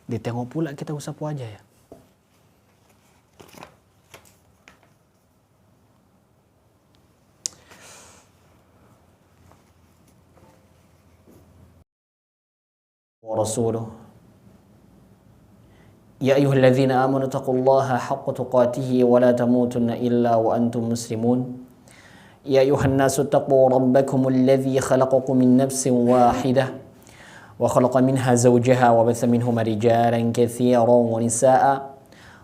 Ditengok pula kita usap wajah ya. Wa rasuluh. Ya ayyuhalladzina amanu taqullaha haqqa tuqatih wa la tamutunna illa wa antum muslimun. Ya ayuhan nasu taqu rabbakumul ladzi khalaqakum min nafsin wahidah wa khalaqa minha zawjaha wa batha minhuma rijalan katsiran wa nisaa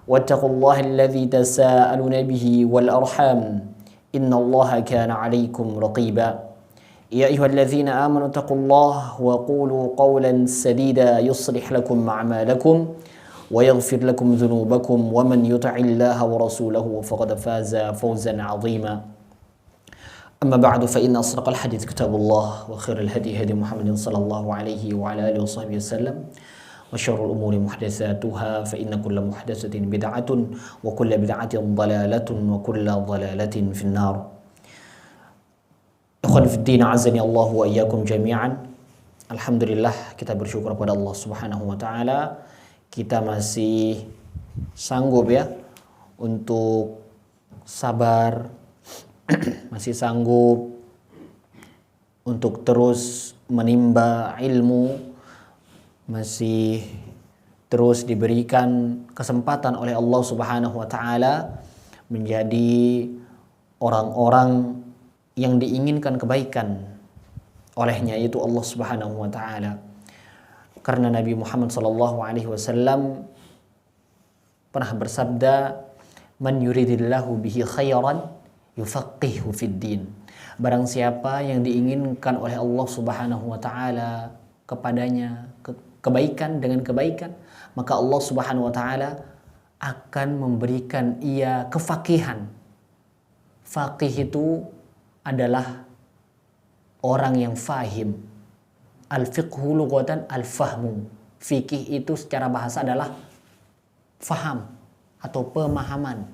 wattaqullaha alladzi tasaaluna bihi wal arham innallaha kana 'alaikum raqiba. Ya ayyuhalladzina amanu taqullaha wa qulu qawlan sadida yuslih lakum a'malakum ويغفر لكم ذنوبكم ومن يطع الله ورسوله فقد فاز فوزا عظيما. أما بعد فإن أصدق الحديث كتاب الله وخير الهدي هدي محمد صلى الله عليه وعلى آله وصحبه وسلم وشر الأمور محدثاتها فإن كل محدثة بدعة وكل بدعة ضلالة وكل ضلالة في النار. Ikhwan fi din, azani Allah wa iyyakum jami'an. Alhamdulillah, kita bersyukur kepada Allah Subhanahu wa taala. Kita masih sanggup ya untuk sabar, masih sanggup untuk terus menimba ilmu, masih terus diberikan kesempatan oleh Allah Subhanahu wa taala menjadi orang-orang yang diinginkan kebaikan olehnya, yaitu Allah Subhanahu wa taala. Karena Nabi Muhammad SAW pernah bersabda, "Man yuridillahu bihi khairan yufaqihu fid din." Barang siapa yang diinginkan oleh Allah Subhanahu wa taala kepadanya kebaikan dengan kebaikan, maka Allah Subhanahu wa taala akan memberikan ia kefaqihan. Faqih itu adalah orang yang fahim. Al-fiqhu lughatan al-fahmu. Fikih itu secara bahasa adalah faham atau pemahaman.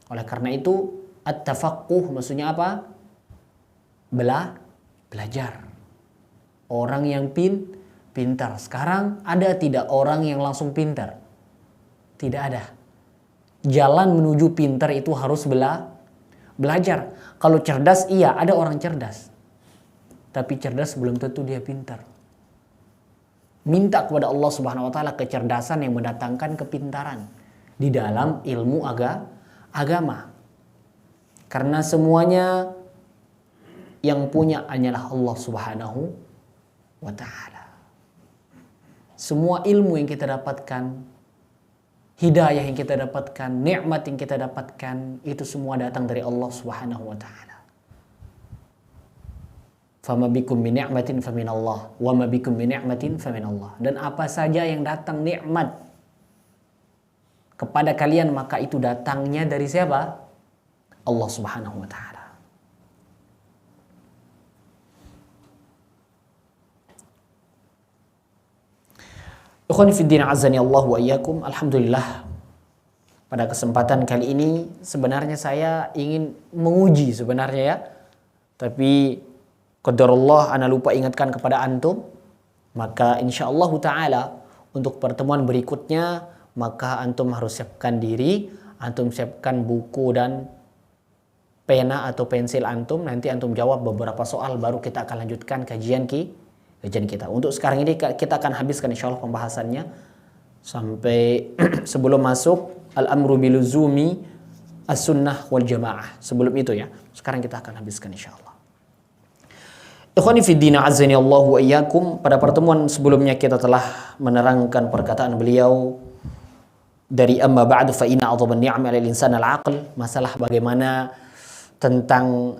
Oleh karena itu, at-tafaqquh maksudnya apa? Belajar. Orang yang pintar. Sekarang ada tidak orang yang langsung pintar? Tidak ada. Jalan menuju pintar itu harus belajar. Kalau cerdas, iya, ada orang cerdas. Tapi cerdas belum tentu dia pintar. Minta kepada Allah Subhanahu wa taala kecerdasan yang mendatangkan kepintaran di dalam ilmu agama. Karena semuanya yang punya hanyalah Allah Subhanahu wa taala. Semua ilmu yang kita dapatkan, hidayah yang kita dapatkan, nikmat yang kita dapatkan, itu semua datang dari Allah Subhanahu wa taala. Fama bikum min ni'matin faminallah wa ma bikum min ni'matin faminallah. Dan apa saja yang datang nikmat kepada kalian, maka itu datangnya dari siapa? Allah Subhanahu wa taala. Ikhwani fi din, azani Allah wa iyyakum. Alhamdulillah, pada kesempatan kali ini sebenarnya saya ingin menguji sebenarnya ya. Tapi qadarullah ana lupa ingatkan kepada antum. Maka insyaallah taala untuk pertemuan berikutnya maka antum harus siapkan diri, antum siapkan buku dan pena atau pensil antum. Nanti antum jawab beberapa soal, baru kita akan lanjutkan kajian kita. Untuk sekarang ini kita akan habiskan insyaallah pembahasannya sampai sebelum masuk al-amru biluzumi as-sunnah wal jamaah. Sebelum itu ya, sekarang kita akan habiskan insyaallah. Ikhwani fi din, azani Allah wa iyyakum. Pada pertemuan sebelumnya kita telah menerangkan perkataan beliau dari amma ba'du fa inna a'dhaban ni'ami 'alal insani al-'aql, masalah bagaimana tentang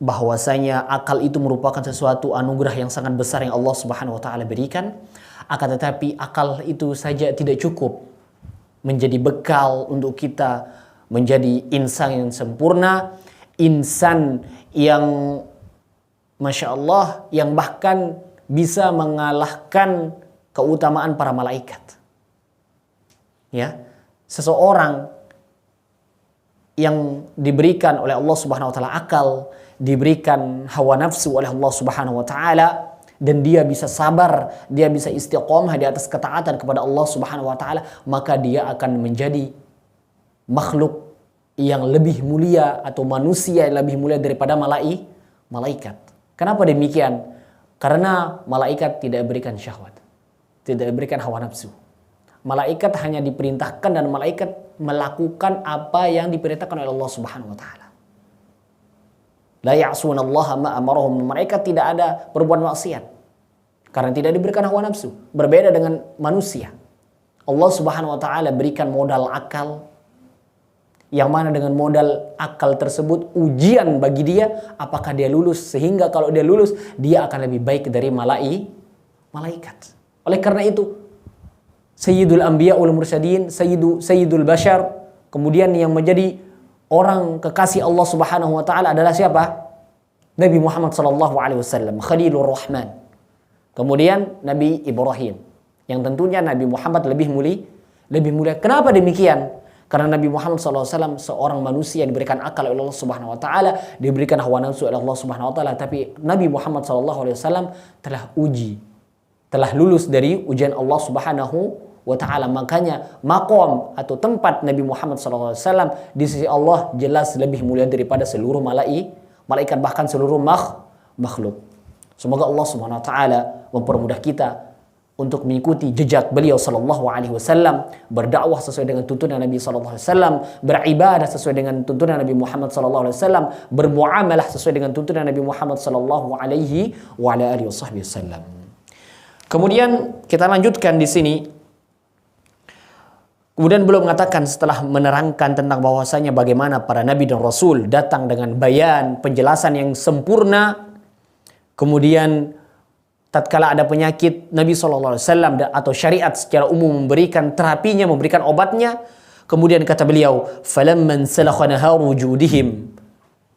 bahwasanya akal itu merupakan sesuatu anugerah yang sangat besar yang Allah Subhanahu wa taala berikan. Akan tetapi akal itu saja tidak cukup menjadi bekal untuk kita menjadi insan yang sempurna, insan yang Masya Allah, yang bahkan bisa mengalahkan keutamaan para malaikat. Ya, seseorang yang diberikan oleh Allah Subhanahu wa taala akal, diberikan hawa nafsu oleh Allah Subhanahu wa taala, dan dia bisa sabar, dia bisa istiqomah di atas ketaatan kepada Allah Subhanahu wa taala, maka dia akan menjadi makhluk yang lebih mulia atau manusia yang lebih mulia daripada malaikat. Kenapa demikian? Karena malaikat tidak diberikan syahwat, tidak diberikan hawa nafsu. Malaikat hanya diperintahkan dan malaikat melakukan apa yang diperintahkan oleh Allah Subhanahu wa taala. La ya'sunallaha ma amarahum. Mereka tidak ada berbuat maksiat karena tidak diberikan hawa nafsu. Berbeda dengan manusia. Allah Subhanahu wa taala berikan modal akal, yang mana dengan modal akal tersebut ujian bagi dia apakah dia lulus, sehingga kalau dia lulus dia akan lebih baik dari malaikat. Oleh karena itu Sayyidul Anbiya wal Mursalin, Sayyidul Bashar, kemudian yang menjadi orang kekasih Allah Subhanahu wa taala adalah siapa? Nabi Muhammad sallallahu alaihi wasallam, Khalilur Rahman. Kemudian Nabi Ibrahim, yang tentunya Nabi Muhammad lebih mulia. Kenapa demikian? Karena Nabi Muhammad sallallahu alaihi wasallam seorang manusia yang diberikan akal oleh Allah Subhanahu wa taala, diberikan hawa nafsu oleh Allah Subhanahu wa taala, tapi Nabi Muhammad sallallahu alaihi wasallam telah lulus dari ujian Allah Subhanahu wa ta'ala. Makanya maqam atau tempat Nabi Muhammad SAW di sisi Allah jelas lebih mulia daripada seluruh malaikat, bahkan seluruh makhluk. Semoga Allah Subhanahu wa ta'ala mempermudah kita untuk mengikuti jejak beliau sallallahu alaihi wasallam, berdakwah sesuai dengan tuntunan Nabi sallallahu alaihi wasallam, beribadah sesuai dengan tuntunan Nabi Muhammad sallallahu alaihi wasallam, bermuamalah sesuai dengan tuntunan Nabi Muhammad sallallahu alaihi wasallam. Kemudian kita lanjutkan di sini. Kemudian beliau mengatakan setelah menerangkan tentang bahwasanya bagaimana para nabi dan rasul datang dengan bayan, penjelasan yang sempurna. Kemudian tatkala ada penyakit, Nabi SAW atau syariat secara umum memberikan terapinya, memberikan obatnya. Kemudian kata beliau, "Falamman salakha naharu wujudihim."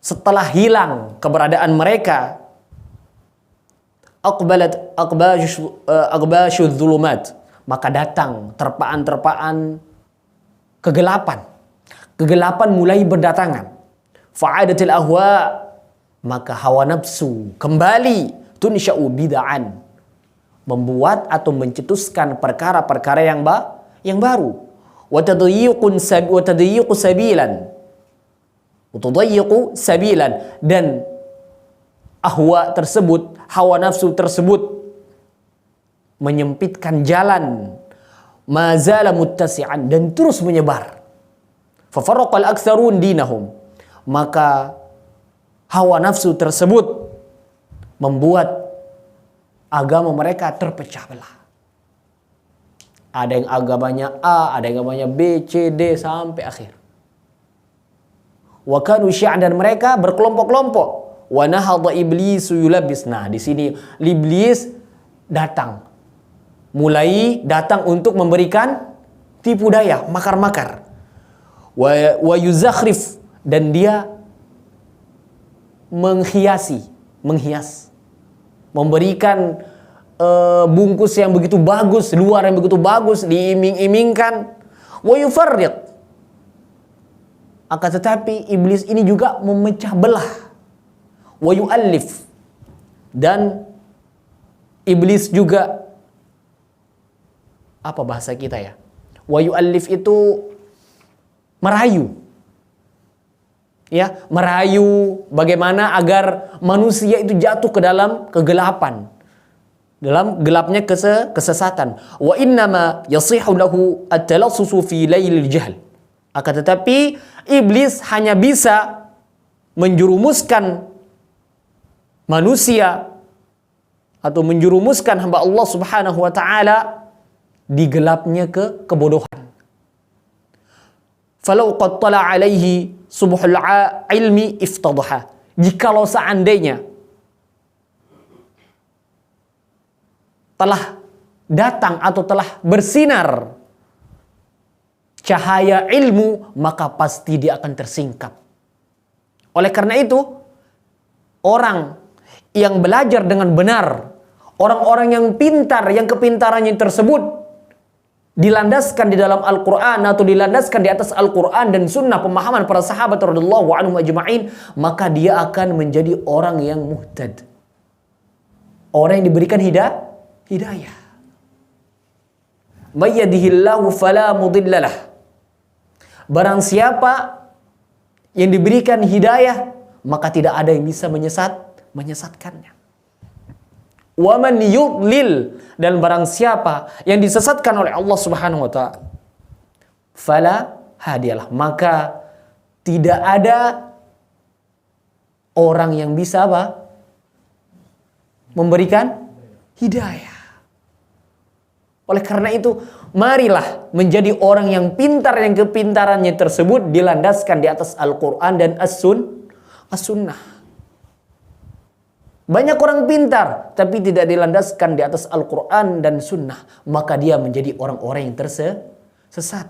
Setelah hilang keberadaan mereka, aqbashu dhulumat, maka datang terpaan-terpaan kegelapan mulai berdatangan. Fa'adatil ahwa, maka hawa nafsu kembali, tunsya'u bid'an, membuat atau mencetuskan perkara-perkara yang baru. Wa tadayyiqu sabilan, dan ahwa tersebut, hawa nafsu tersebut menyempitkan jalan, mazala muttasi'an, dan terus menyebar. Fafarraqal aktsarun dinahum, maka hawa nafsu tersebut membuat agama mereka terpecah belah. Ada yang agamanya A, ada yang agamanya B, C, D sampai akhir. Wa kanu syi'an, dan mereka berkelompok-kelompok. Wa nahadha iblisu yulabis. Nah, di sini iblis mulai datang untuk memberikan tipu daya, makar-makar. Wa yuzakhrif, dan dia menghias, memberikan bungkus yang begitu bagus, luar yang begitu bagus, diiming-imingkan. Wa yufarriq, akan tetapi iblis ini juga memecah belah. Wa yu'allif, dan iblis juga, apa bahasa kita ya? Wa yu'allif itu merayu. Ya, merayu bagaimana agar manusia itu jatuh ke dalam kegelapan, dalam gelapnya kesesatan. Wa innama yasihu lahu at-talassusu fi lailil jahl. Akan tetapi iblis hanya bisa menjerumuskan manusia atau menjerumuskan hamba Allah Subhanahu wa taala di gelapnya kebodohan. Falau qad tala alaihi subhul ilmi iftadha. Jikalau seandainya telah datang atau telah bersinar cahaya ilmu, maka pasti dia akan tersingkap. Oleh karena itu, orang yang belajar dengan benar, orang-orang yang pintar, yang kepintarannya tersebut dilandaskan di dalam Al-Quran atau dilandaskan di atas Al-Quran dan sunnah pemahaman para sahabat radhiyallahu anhum ajma'in, maka dia akan menjadi orang yang muhtad, Orang yang diberikan hidayah. May yahdihillahu fala mudhillalah. Barang siapa yang diberikan hidayah, maka tidak ada yang bisa menyesatkannya. Wa man yudlil, dan barang siapa yang disesatkan oleh Allah Subhanahu wa taala, fala hadiyalah, maka tidak ada orang yang bisa memberikan hidayah. Oleh karena itu, marilah menjadi orang yang pintar, yang kepintarannya tersebut dilandaskan di atas Al-Quran dan As-Sunnah. Banyak orang pintar, tapi tidak dilandaskan di atas Al-Quran dan Sunnah, maka dia menjadi orang-orang yang tersesat.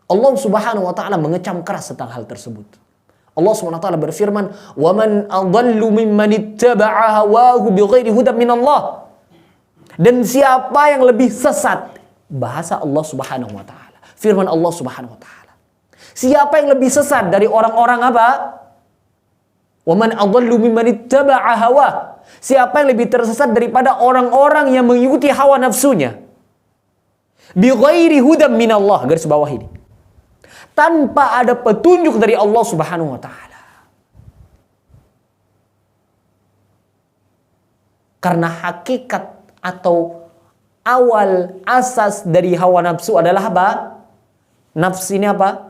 Allah Subhanahu wa taala mengecam keras tentang hal tersebut. Allah Subhanahu wa taala berfirman, "Wa man adallu mimman ittaba'a hawahu bighairi hudan min Allah." Dan siapa yang lebih sesat? Bahasa Allah Subhanahu wa taala. Firman Allah Subhanahu wa taala. Siapa yang lebih sesat dari orang-orang apa? Wa man adallu mimman ittaba'a hawa. Siapa yang lebih tersesat daripada orang-orang yang mengikuti hawa nafsunya? Bighairi hudan min Allah, garis bawah ini. Tanpa ada petunjuk dari Allah Subhanahu wa taala. Karena hakikat atau awal asas dari hawa nafsu adalah apa? Nafsu ini apa?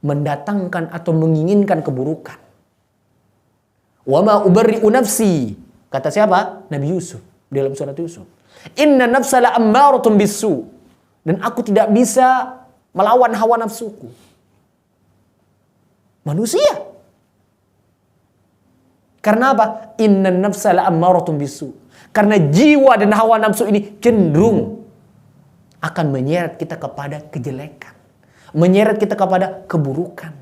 Mendatangkan atau menginginkan keburukan. Wa ma ubarri'u nafsi. Kata siapa? Nabi Yusuf dalam surat Yusuf. Inna nafsa la ammaratun bisu. Dan aku tidak bisa melawan hawa nafsuku. Manusia. Karena apa? Inna nafsa la ammaratun bisu. Karena jiwa dan hawa nafsu ini cenderung akan menyeret kita kepada kejelekan. Menyeret kita kepada keburukan.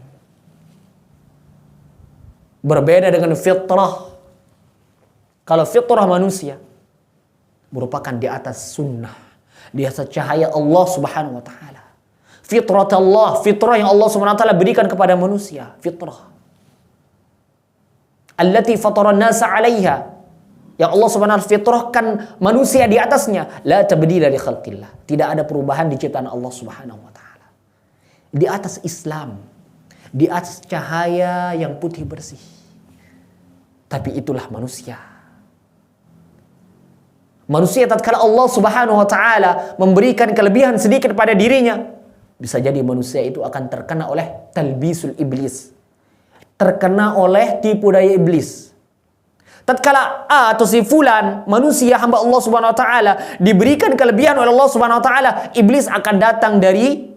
Berbeda dengan fitrah. Kalau fitrah manusia merupakan di atas sunnah, di atas cahaya Allah Subhanahu wa taala. Fitrat Allah, fitrah yang Allah Subhanahu wa taala berikan kepada manusia, fitrah. Allati fatara an-nasa 'alaiha. Yang Allah Subhanahu wa taala fitrahkan manusia di atasnya, la tabdila li khalqillah. Tidak ada perubahan di ciptaan Allah Subhanahu wa taala. Di atas Islam, di atas cahaya yang putih bersih. Tapi itulah manusia. Manusia tatkala Allah Subhanahu wa taala memberikan kelebihan sedikit pada dirinya, bisa jadi manusia itu akan terkena oleh talbisul iblis. Terkena oleh tipu daya iblis. Tatkala A atau si fulan, manusia hamba Allah Subhanahu wa taala, diberikan kelebihan oleh Allah Subhanahu wa taala, iblis akan datang dari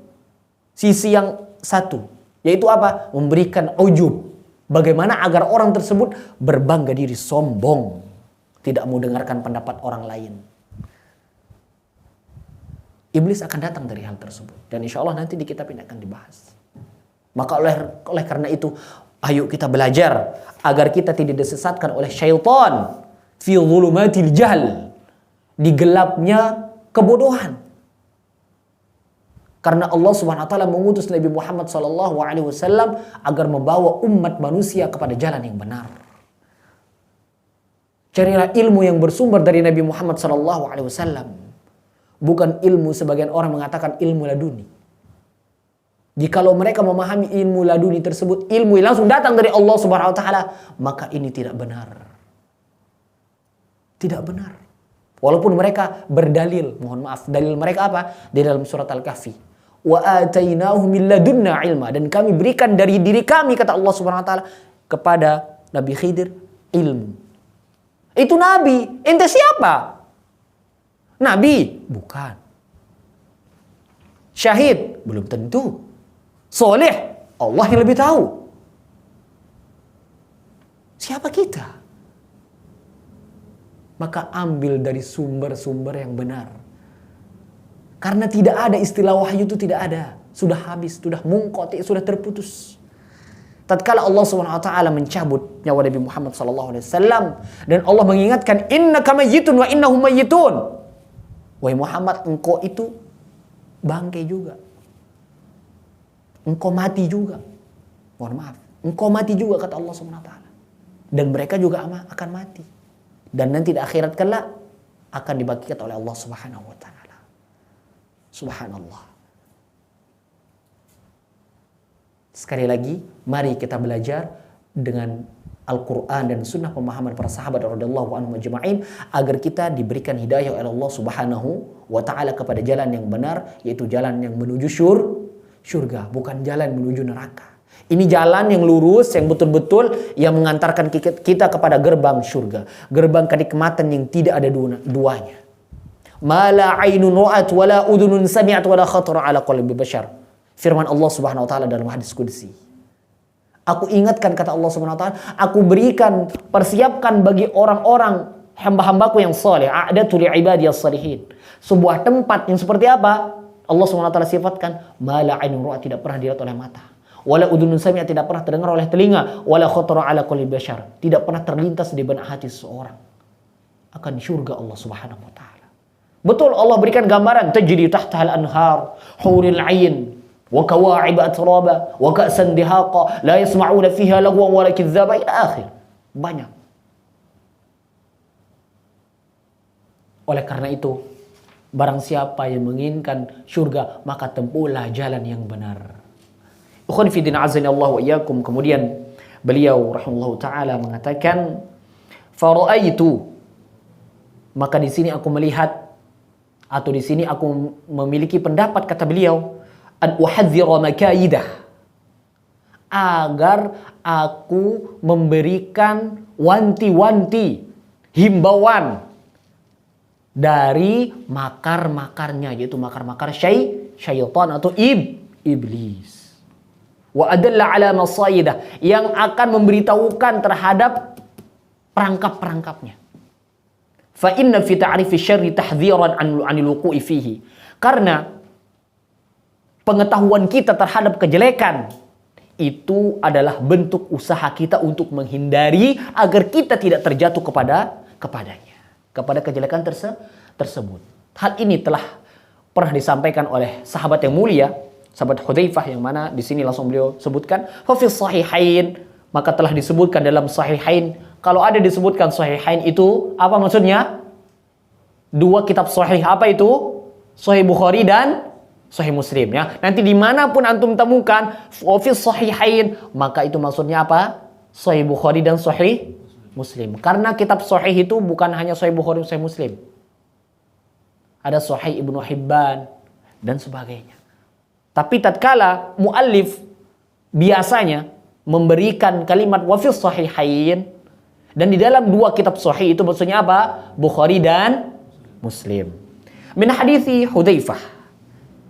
sisi yang satu, yaitu apa? Memberikan ujub. Bagaimana agar orang tersebut berbangga diri, sombong, tidak mau dengarkan pendapat orang lain. Iblis akan datang dari hal tersebut, dan insya Allah nanti di kitab ini akan dibahas. Maka oleh karena itu, ayo kita belajar agar kita tidak disesatkan oleh syaitan fi dhulumatil jahl, di gelapnya kebodohan. Karena Allah Subhanahu wa taala mengutus Nabi Muhammad sallallahu alaihi wasallam agar membawa umat manusia kepada jalan yang benar. Carilah ilmu yang bersumber dari Nabi Muhammad sallallahu alaihi wasallam, bukan ilmu sebagian orang mengatakan ilmu laduni. Jikalau mereka memahami ilmu laduni tersebut, ilmu yang langsung datang dari Allah Subhanahu wa taala, maka ini tidak benar. Tidak benar. Walaupun mereka berdalil, mohon maaf, dalil mereka apa? Di dalam surat Al-Kahfi. Wa atainahu min ladunna ilma, dan kami berikan dari diri kami, kata Allah Subhanahu wa taala, kepada Nabi Khidir ilmu. Itu nabi. Ente siapa? Nabi? Bukan. Syahid? Belum tentu. Soleh, Allah yang lebih tahu. Siapa kita? Maka ambil dari sumber-sumber yang benar. Karena tidak ada istilah wahyu, itu tidak ada. Sudah habis, sudah mungkoti, sudah terputus. Tatkala Allah Subhanahu wa taala mencabut nyawa Nabi Muhammad sallallahu alaihi wasallam, dan Allah mengingatkan, innaka mayyitun wa innahum mayyitun. Wahai Muhammad, engkau itu bangkai juga. Engkau mati juga. Mohon maaf. Engkau mati juga, kata Allah Subhanahu wa taala. dan mereka juga akan mati. Dan nanti di akhirat kelak akan dibangkitkan oleh Allah Subhanahu wa taala. Subhanallah. Sekali lagi, mari kita belajar dengan Al-Quran dan sunnah pemahaman para sahabat radhiyallahu anhum ajma'in agar kita diberikan hidayah oleh Allah Subhanahu wa taala kepada jalan yang benar, yaitu jalan yang menuju surga, bukan jalan menuju neraka. Ini jalan yang lurus, yang betul-betul yang mengantarkan kita kepada gerbang surga, gerbang kenikmatan yang tidak ada duanya. Ma la 'ainun ra'at wa la udhunun sami'at wa la khatara 'ala qalbi bashar. Firman Allah Subhanahu wa taala dalam hadis qudsi. Aku ingatkan, kata Allah Subhanahu wa taala, aku berikan, persiapkan bagi orang-orang hamba-hambaku yang saleh, a'datu li ibadiyas salihin. Sebuah tempat yang seperti apa? Allah Subhanahu wa taala sifatkan, ma la 'ainun ra'at, tidak pernah dilihat oleh mata. Wala udhunun sami'at, tidak pernah terdengar oleh telinga. Wala khatara 'ala qalbi bashar, tidak pernah terlintas di benak hati seseorang. Akan surga Allah Subhanahu wa taala. Betul, Allah berikan gambaran, tajri tahtahal anhar, huril 'ain, wa kawa'ib atraba, wa ka'san dihaqa, la yasma'una fiha lagwan wala kidzaba, ila akhir. Banyak. Oleh karena itu, barang siapa yang menginginkan surga, maka tempuhlah jalan yang benar. Ikhwan fi din azani Allah wa iyyakum. Kemudian beliau rahimahullahu taala mengatakan, "Fara'aitu", maka di sini aku melihat, atau di sini aku memiliki pendapat, kata beliau, an uhadzira makaidah, agar aku memberikan wanti-wanti, himbauan dari makar-makarnya, yaitu makar-makar syaitan atau iblis. Wa adalla ala masaidah, yang akan memberitahukan terhadap perangkap-perangkapnya. Fa inna fi ta'rifi syarri tahdhiran 'anil wuqu'i fihi. Karena pengetahuan kita terhadap kejelekan itu adalah bentuk usaha kita untuk menghindari agar kita tidak terjatuh kepadanya, kepada kejelekan tersebut. Hal ini telah pernah disampaikan oleh sahabat yang mulia, sahabat Hudzaifah, yang mana di sini langsung beliau sebutkan, fa fi sahihain, maka telah disebutkan dalam sahihain. Kalau ada disebutkan sahihain itu apa maksudnya? Dua kitab sahih, apa itu? Sahih Bukhari dan Sahih Muslim, ya. Nanti dimanapun antum temukan fi sahihain, maka itu maksudnya apa? Sahih Bukhari dan Sahih Muslim. Karena kitab sahih itu bukan hanya Sahih Bukhari dan Sahih Muslim. Ada Sahih Ibnu Hibban dan sebagainya. Tapi tatkala muallif biasanya memberikan kalimat wa fi sahihain, dan di dalam dua kitab sahih itu maksudnya apa? Bukhari dan Muslim. Min hadithi Hudzaifah,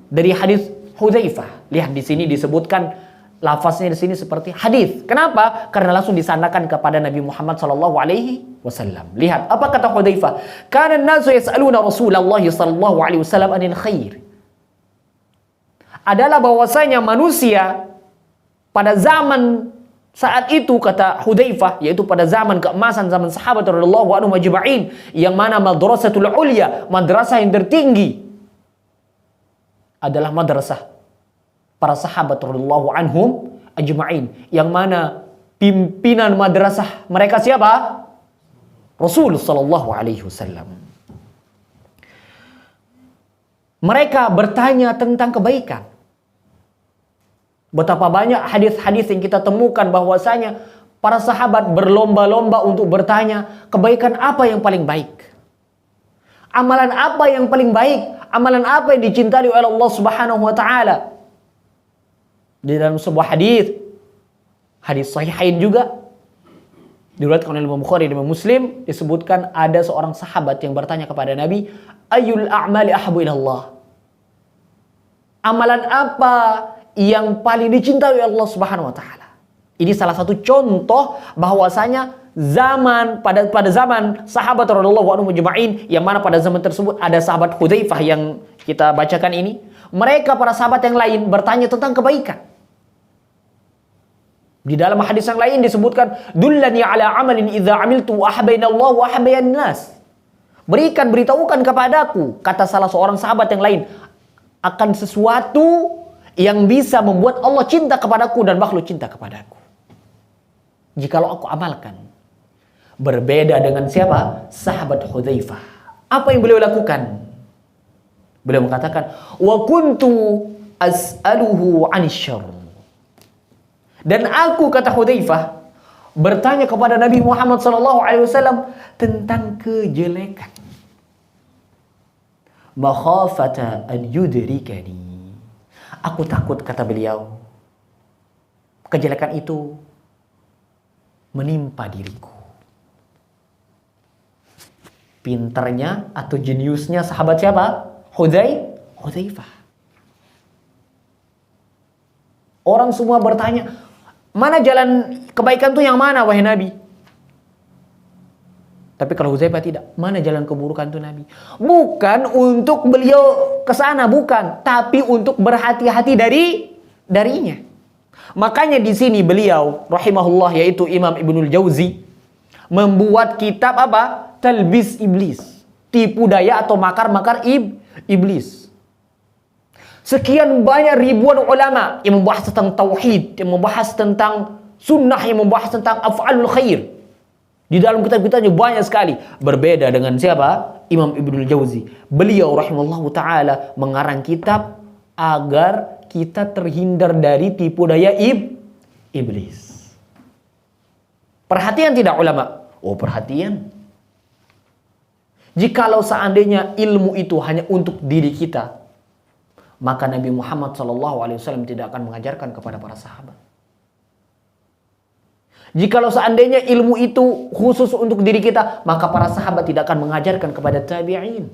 dari hadis Hudzaifah. Lihat di sini disebutkan lafaznya di sini seperti hadis. Kenapa? Karena langsung disandarkan kepada Nabi Muhammad sallallahu alaihi wasallam. Lihat apa kata Hudzaifah. Kana an-nasu yas'aluna Rasulullah sallallahu alaihi wasallam anil khair. Adalah bahwasanya manusia pada zaman saat itu, kata Hudzaifah, yaitu pada zaman keemasan zaman sahabat radhiyallahu anhum ajma'in, yang mana madrasatul ulya, madrasah yang tertinggi, adalah madrasah para sahabat radhiyallahu anhum ajma'in, yang mana pimpinan madrasah mereka siapa? Rasul sallallahu alaihi wasallam. Mereka bertanya tentang kebaikan. Betapa banyak hadis-hadis yang kita temukan bahwasanya para sahabat berlomba-lomba untuk bertanya, kebaikan apa yang paling baik? Amalan apa yang paling baik? Amalan apa yang dicintai oleh Allah Subhanahu wa taala? Di dalam sebuah hadis sahihain juga diriwayatkan oleh Imam Bukhari dan Imam Muslim, disebutkan ada seorang sahabat yang bertanya kepada Nabi, ayyul a'mali ahabbu ila Allah? Amalan apa yang paling dicintai oleh Allah Subhanahu wa taala? Ini salah satu contoh bahwasanya pada zaman sahabat radhiyallahu anhum ajma'in, yang mana pada zaman tersebut ada sahabat Hudzaifah yang kita bacakan ini, mereka para sahabat yang lain bertanya tentang kebaikan. Di dalam hadis yang lain disebutkan, dullani ala amalin idza amiltu ahabbaina Allah wa ahabbaina nas. Beritahukan kepadaku, kata salah seorang sahabat yang lain, akan sesuatu yang bisa membuat Allah cinta kepadaku dan makhluk cinta kepadaku. Jikalau aku amalkan. Berbeda dengan siapa? Sahabat Hudzaifah. Apa yang beliau lakukan? Beliau mengatakan, wa kuntu as'aluhu 'anil syarr. Dan aku, kata Hudzaifah, bertanya kepada Nabi Muhammad SAW tentang kejelekan. Makhafata an yudrikani. Aku takut, kata beliau, kejelekan itu menimpa diriku. Pinternya atau jeniusnya sahabat siapa? Hudzaifah. Orang semua bertanya, mana jalan kebaikan itu yang mana, wahai Nabi? Tapi kalau Hudzaifah tidak, mana jalan keburukan itu, Nabi? Bukan untuk beliau ke sana, bukan, tapi untuk berhati-hati darinya. Makanya di sini beliau rahimahullah, yaitu Imam Ibnul Jauzi, membuat kitab apa? Talbis Iblis, tipu daya atau makar-makar iblis. Sekian banyak ribuan ulama yang membahas tentang tauhid, yang membahas tentang sunnah, yang membahas tentang af'alul khair. Di dalam kitab-kitabnya banyak sekali. Berbeda dengan siapa? Imam Ibnul Jauzi. Beliau rahimahullahu ta'ala mengarang kitab agar kita terhindar dari tipu daya iblis. Perhatian tidak ulama? Oh, perhatian. Jikalau seandainya ilmu itu hanya untuk diri kita, maka Nabi Muhammad SAW tidak akan mengajarkan kepada para sahabat. Jikalau seandainya ilmu itu khusus untuk diri kita, maka para sahabat tidak akan mengajarkan kepada tabi'in.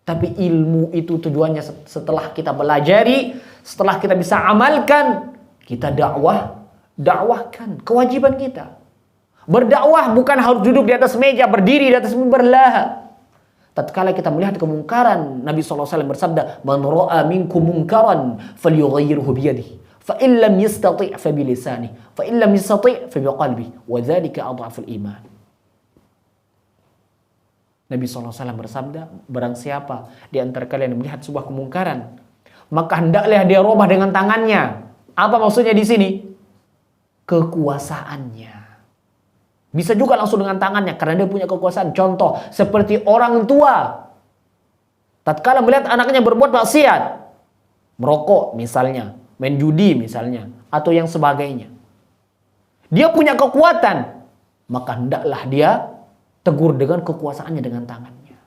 Tapi ilmu itu tujuannya setelah kita belajari, setelah kita bisa amalkan, kita dakwahkan. Kewajiban kita. Berdakwah bukan harus duduk di atas meja, berdiri di atas mimbar, lah. Tatkala kita melihat kemungkaran, Nabi SAW bersabda, "Man ra'a minkum munkaran falyughayyirhu biyadihi, fa in lam yastati' fa bilisanihi, fa in lam yastati' fa biqalbihi, wa dzalika adhaful iman." Nabi SAW bersabda, barang siapa di antara kalian yang melihat sebuah kemungkaran, maka hendaklah dia rubah dengan tangannya. Apa maksudnya di sini? Kekuasaannya. Bisa juga langsung dengan tangannya karena dia punya kekuasaan. Contoh, seperti orang tua tatkala melihat anaknya berbuat maksiat, merokok misalnya, main judi misalnya, atau yang sebagainya. Dia punya kekuatan, maka hendaklah dia tegur dengan kekuasaannya, dengan tangannya.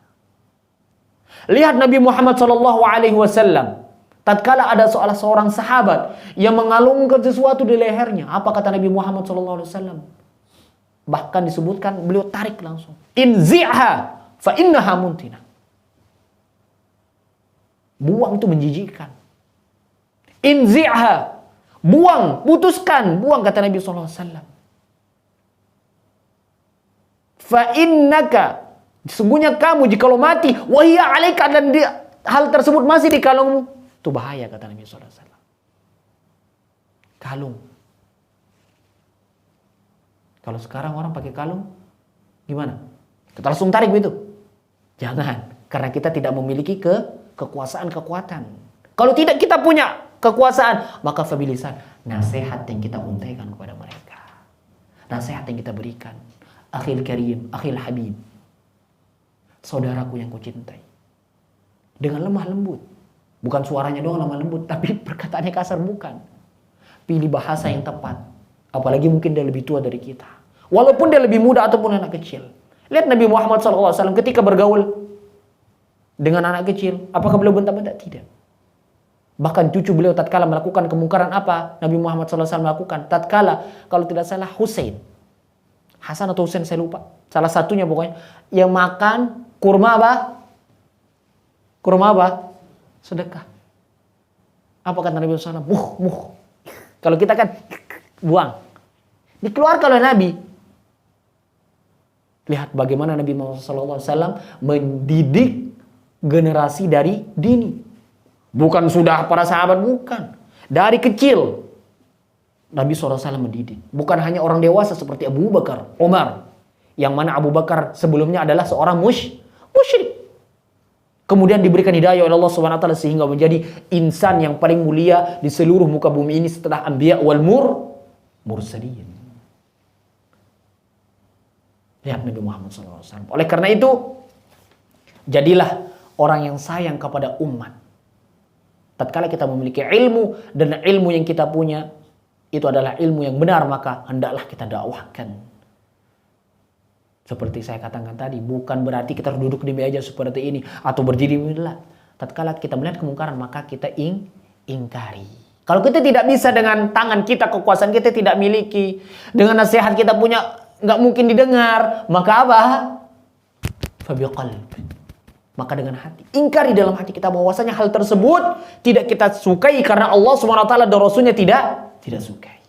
Lihat Nabi Muhammad SAW, tatkala ada seorang sahabat yang mengalungkan sesuatu di lehernya, apa kata Nabi Muhammad SAW? Bahkan disebutkan beliau tarik langsung. Inzi'ha fa innaha muntina. Buang itu menjijikkan. Inzi'ha, buang, putuskan, buang, kata Nabi SAW. Fa innaka, sesungguhnya kamu jikalau mati, wahia alaika, dan hal tersebut masih di kalungmu, itu bahaya, kata Nabi SAW. Kalung. Kalau sekarang orang pakai kalung, gimana? Kita langsung tarik begitu? Jangan, karena kita tidak memiliki kekuasaan-kekuatan. Kalau tidak kita punya kekuasaan, maka fabilisan, nasihat yang kita untaikan kepada mereka. Nasihat yang kita berikan. Akhil karim, akhil habib. Saudaraku yang kucintai. Dengan lemah lembut. Bukan suaranya doang lemah lembut, tapi perkataannya kasar, bukan. Pilih bahasa yang tepat. Apalagi mungkin dia lebih tua dari kita. Walaupun dia lebih muda ataupun anak kecil. Lihat Nabi Muhammad SAW ketika bergaul dengan anak kecil. Apakah beliau bentak-bentak? Tidak. Bahkan cucu beliau tatkala melakukan kemungkaran, apa Nabi Muhammad SAW melakukan? Tatkala, kalau tidak salah, Husain. Hasan atau Husain, saya lupa. Salah satunya pokoknya. Yang makan kurma apa? Kurma apa? Sedekah. Apa kata Nabi SAW? Muh. Kalau kita kan buang. Dikeluarkan oleh Nabi. Lihat bagaimana Nabi Muhammad SAW mendidik generasi dari dini. Bukan sudah para sahabat, bukan. Dari kecil Nabi SAW mendidik. Bukan hanya orang dewasa seperti Abu Bakar, Umar. Yang mana Abu Bakar sebelumnya adalah seorang musyrik. Kemudian diberikan hidayah oleh Allah SWT sehingga menjadi insan yang paling mulia di seluruh muka bumi ini setelah anbiya wal mursalin. Lihat Nabi Muhammad SAW. Oleh karena itu, jadilah orang yang sayang kepada umat. Tatkala kita memiliki ilmu dan ilmu yang kita punya itu adalah ilmu yang benar, maka hendaklah kita dakwahkan. Seperti saya katakan tadi, bukan berarti kita harus duduk di meja seperti ini atau berdiri. Tatkala kita melihat kemungkaran, maka kita ingkari. Kalau kita tidak bisa dengan tangan kita, kekuasaan kita tidak miliki, dengan nasihat kita punya nggak mungkin didengar, maka apa? Fabiqalb. Maka dengan hati, ingkari dalam hati kita bahwasanya hal tersebut tidak kita sukai karena Allah SWT dan Rasulnya tidak sukai.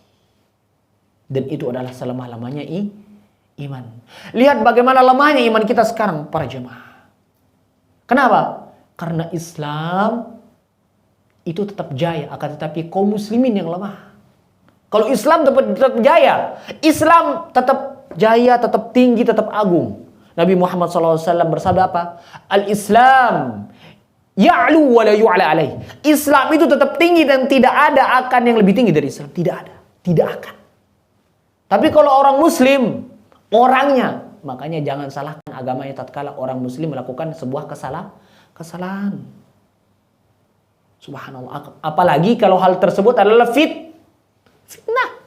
Dan itu adalah selemah-lamanya iman. Lihat bagaimana lemahnya iman kita sekarang para jemaah. Kenapa? Karena Islam itu tetap jaya, akan tetapi kaum muslimin yang lemah. Kalau Islam tetap jaya, Islam tetap jaya, tetap tinggi, tetap agung. Nabi Muhammad SAW bersabda apa? Al-Islam ya'lu wa la yu'la alaih. Islam itu tetap tinggi dan tidak ada akan yang lebih tinggi dari Islam. Tidak ada. Tidak akan. Tapi kalau orang muslim, orangnya, makanya jangan salahkan agamanya tatkala orang muslim melakukan sebuah kesalahan. Subhanallah. Apalagi kalau hal tersebut adalah fitnah.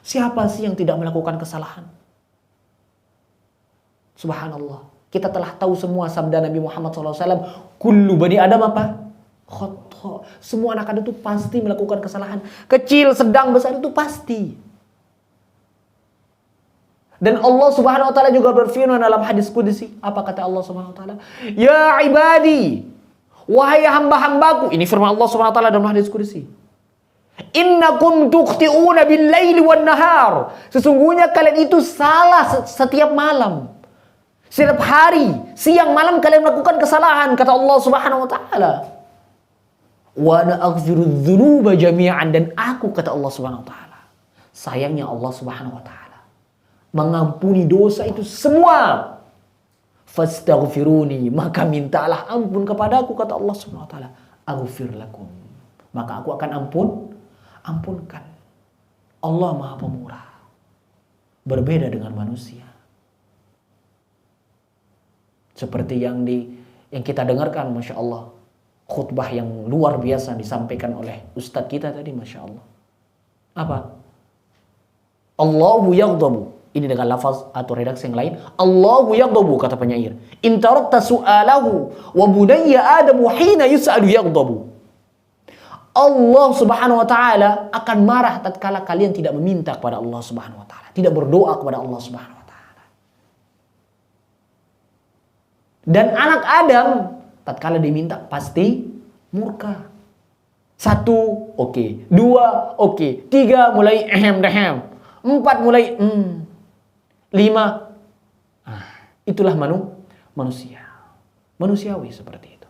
Siapa sih yang tidak melakukan kesalahan? Subhanallah. Kita telah tahu semua sabda Nabi Muhammad SAW. Kullu bani Adam apa? Khata. Semua anak Adam itu pasti melakukan kesalahan. Kecil, sedang, besar itu pasti. Dan Allah Subhanahu wa taala juga berfirman dalam hadis qudsi. Apa kata Allah Subhanahu wa taala? Ya ibadi, wahai hamba-hambaku. Ini firman Allah Subhanahu wa taala dalam hadis qudsi. Innakum tukhti'una bil-laili wan-nahar. Sesungguhnya kalian itu salah setiap malam. Setiap hari, siang malam kalian melakukan kesalahan, kata Allah Subhanahu wa taala. Wa ana aghfiru dzunuba jami'an, dan aku, kata Allah Subhanahu wa taala. Sayangnya Allah Subhanahu wa taala mengampuni dosa itu semua. Fastaghfiruni, maka mintalah ampun kepadaku, kata Allah Subhanahu wa taala. Aghfir lakum, maka aku akan ampunkan. Allah Maha Pemurah. Berbeda dengan manusia. Seperti yang kita dengarkan, Masya Allah, khutbah yang luar biasa disampaikan oleh Ustadz kita tadi, Masya Allah. Apa? Allahu yaghdabu. Ini dengan lafaz atau redaksi yang lain. Allahu yaghdabu, kata penyair. In tarakta su'alahu wa bunayya Adamu hina yus'alu yaghdabu. Allah Subhanahu wa taala akan marah tatkala kalian tidak meminta kepada Allah Subhanahu wa taala, tidak berdoa kepada Allah Subhanahu wa taala. Dan anak Adam tatkala diminta pasti murka. 1, oke. 2, oke. 3 mulai dehem. 4 mulai 5. Itulah manusia. Manusiawi seperti itu.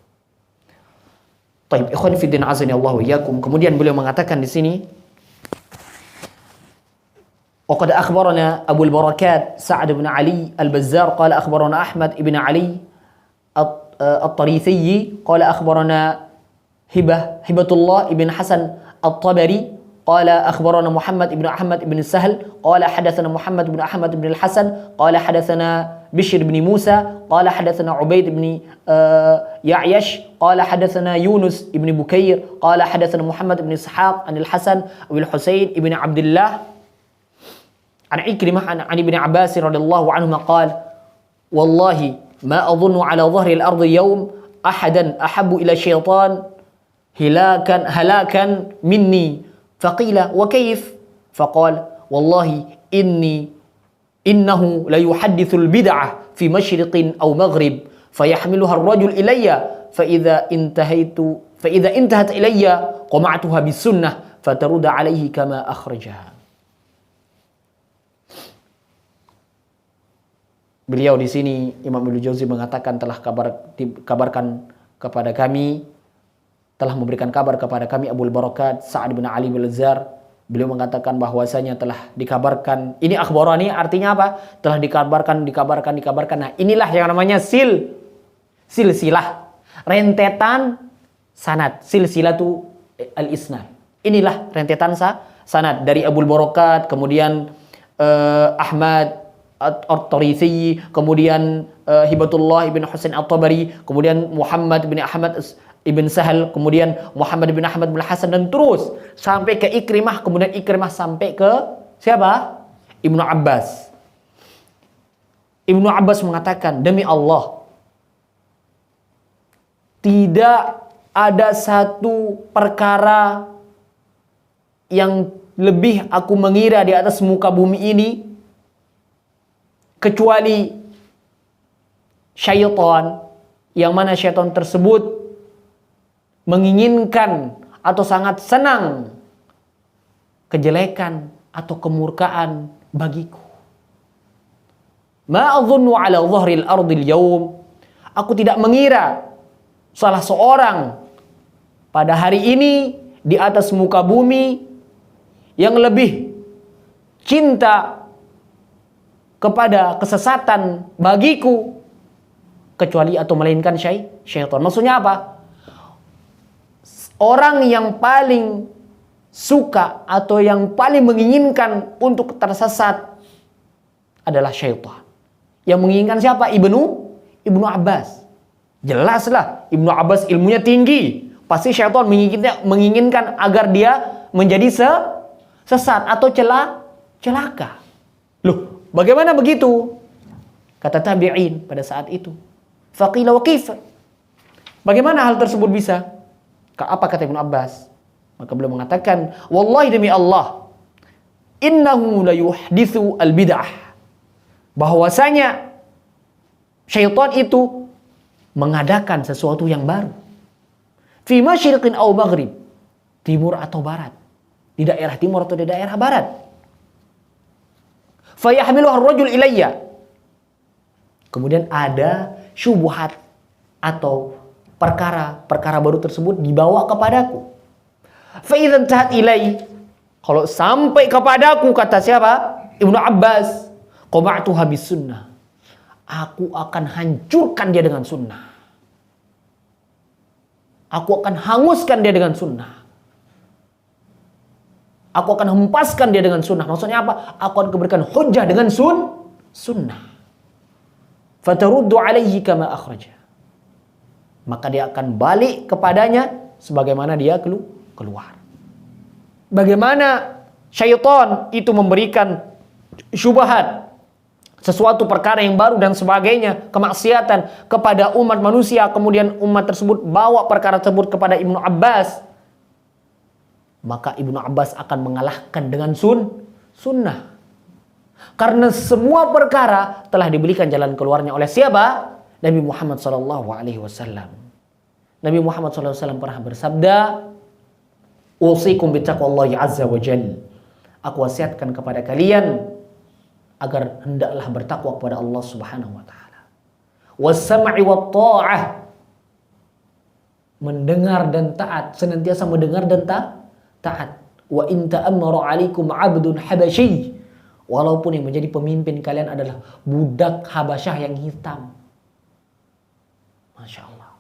Baik, ikhwan fi din azani Allah wa iyyakum. Kemudian beliau mengatakan di sini, وقد أخبرنا أبو البركات سعد بن علي البزار قال أخبرنا أحمد بن علي الطريثي قال أخبرنا هبة الله بن حسن الطبري قال أخبرنا محمد بن أحمد بن السهل قال حدثنا محمد بن أحمد بن الحسن قال حدثنا بشر بن موسى قال حدثنا عبيد بن يعيش قال حدثنا يونس بن بكير قال حدثنا محمد بن إسحاق عن الحسن والحسين بن عبد الله عن عكرمة عن ابن عباس رضي الله عنهما قال والله ما أظن على ظهر الأرض يوم أحدا أحب إلى الشيطان هلاكا مني فقيل وكيف فقال والله إنه ليحدث البدعة في مشرق أو مغرب فيحملها الرجل إلي فإذا انتهت إلي قمعتها بالسنة فترد عليه كما أخرجها. Beliau di sini Imam Ibnu Jauzi mengatakan telah kabarkan kepada kami, telah memberikan kabar kepada kami Abu Barakat Sa'ad bin Ali bin Al-Zar. Beliau mengatakan bahwasanya telah dikabarkan. Ini akhbarani artinya apa? Telah dikabarkan. Nah, inilah yang namanya silsilah. Rentetan sanad. Silsilatu al-isnad. Inilah rentetan sanad dari Abu Barakat, kemudian Ahmad At-Tarisi, kemudian Hibatullah ibn Husain At-Tabari, kemudian Muhammad bin Ahmad ibn Sahal, kemudian Muhammad bin Ahmad bin Hasan, dan terus sampai ke Ikrimah, kemudian Ikrimah sampai ke siapa? Ibnu Abbas. Ibnu Abbas mengatakan, demi Allah, tidak ada satu perkara yang lebih aku mengira di atas muka bumi ini kecuali syaitan, yang mana syaitan tersebut menginginkan atau sangat senang kejelekan atau kemurkaan bagiku. Ma adhunnu ala dhahril ardil yawm, aku tidak mengira salah seorang pada hari ini di atas muka bumi yang lebih cinta kepada kesesatan bagiku kecuali atau melainkan syaitan. Maksudnya apa? Orang yang paling suka atau yang paling menginginkan untuk tersesat adalah syaitan. Yang menginginkan siapa? Ibnu Abbas. Jelaslah, Ibnu Abbas ilmunya tinggi. Pasti syaitan menginginkan agar dia menjadi sesat atau celaka. Loh, bagaimana begitu? Kata tabi'in pada saat itu. Faqila wa kaifa? Bagaimana hal tersebut bisa? Apa kata Ibnu Abbas? Maka beliau mengatakan, wallahi demi Allah, innahu la yuhdithu al-bid'ah. Bahwasanya syaitan itu mengadakan sesuatu yang baru. Fi masyriqin aw maghrib, timur atau barat. Di daerah timur atau di daerah barat. Fayahmilu ar-rajul ilayya. Kemudian ada syubhat atau perkara baru tersebut dibawa kepadaku. Fa idza tahat ilai, kalau sampai kepadaku, kata siapa? Ibnu Abbas, qama'tuha bis sunnah. Aku akan hancurkan dia dengan sunnah. Aku akan hanguskan dia dengan sunnah. Aku akan hempaskan dia dengan sunnah. Maksudnya apa? Aku akan berikan hujjah dengan sunnah. Fataruddu alaihi kama akhraja. Maka dia akan balik kepadanya sebagaimana dia keluar. Bagaimana syaitan itu memberikan syubhat, sesuatu perkara yang baru dan sebagainya, kemaksiatan kepada umat manusia, kemudian umat tersebut bawa perkara tersebut kepada Ibnu Abbas, maka Ibnu Abbas akan mengalahkan dengan sunnah. Karena semua perkara telah diberikan jalan keluarnya oleh siapa? Nabi Muhammad SAW. Nabi Muhammad SAW pernah bersabda, usikum bitaqwallahi azza wa jalla. Aku wasiatkan kepada kalian agar hendaklah bertakwa kepada Allah Subhanahu wa taala. Was-sam'i wat ta'ah. Mendengar dan taat, senantiasa mendengar dan taat. Wa in ta'ammara 'alaikum 'abdun habasyi. Walaupun yang menjadi pemimpin kalian adalah budak Habasyah yang hitam. Masya Allah.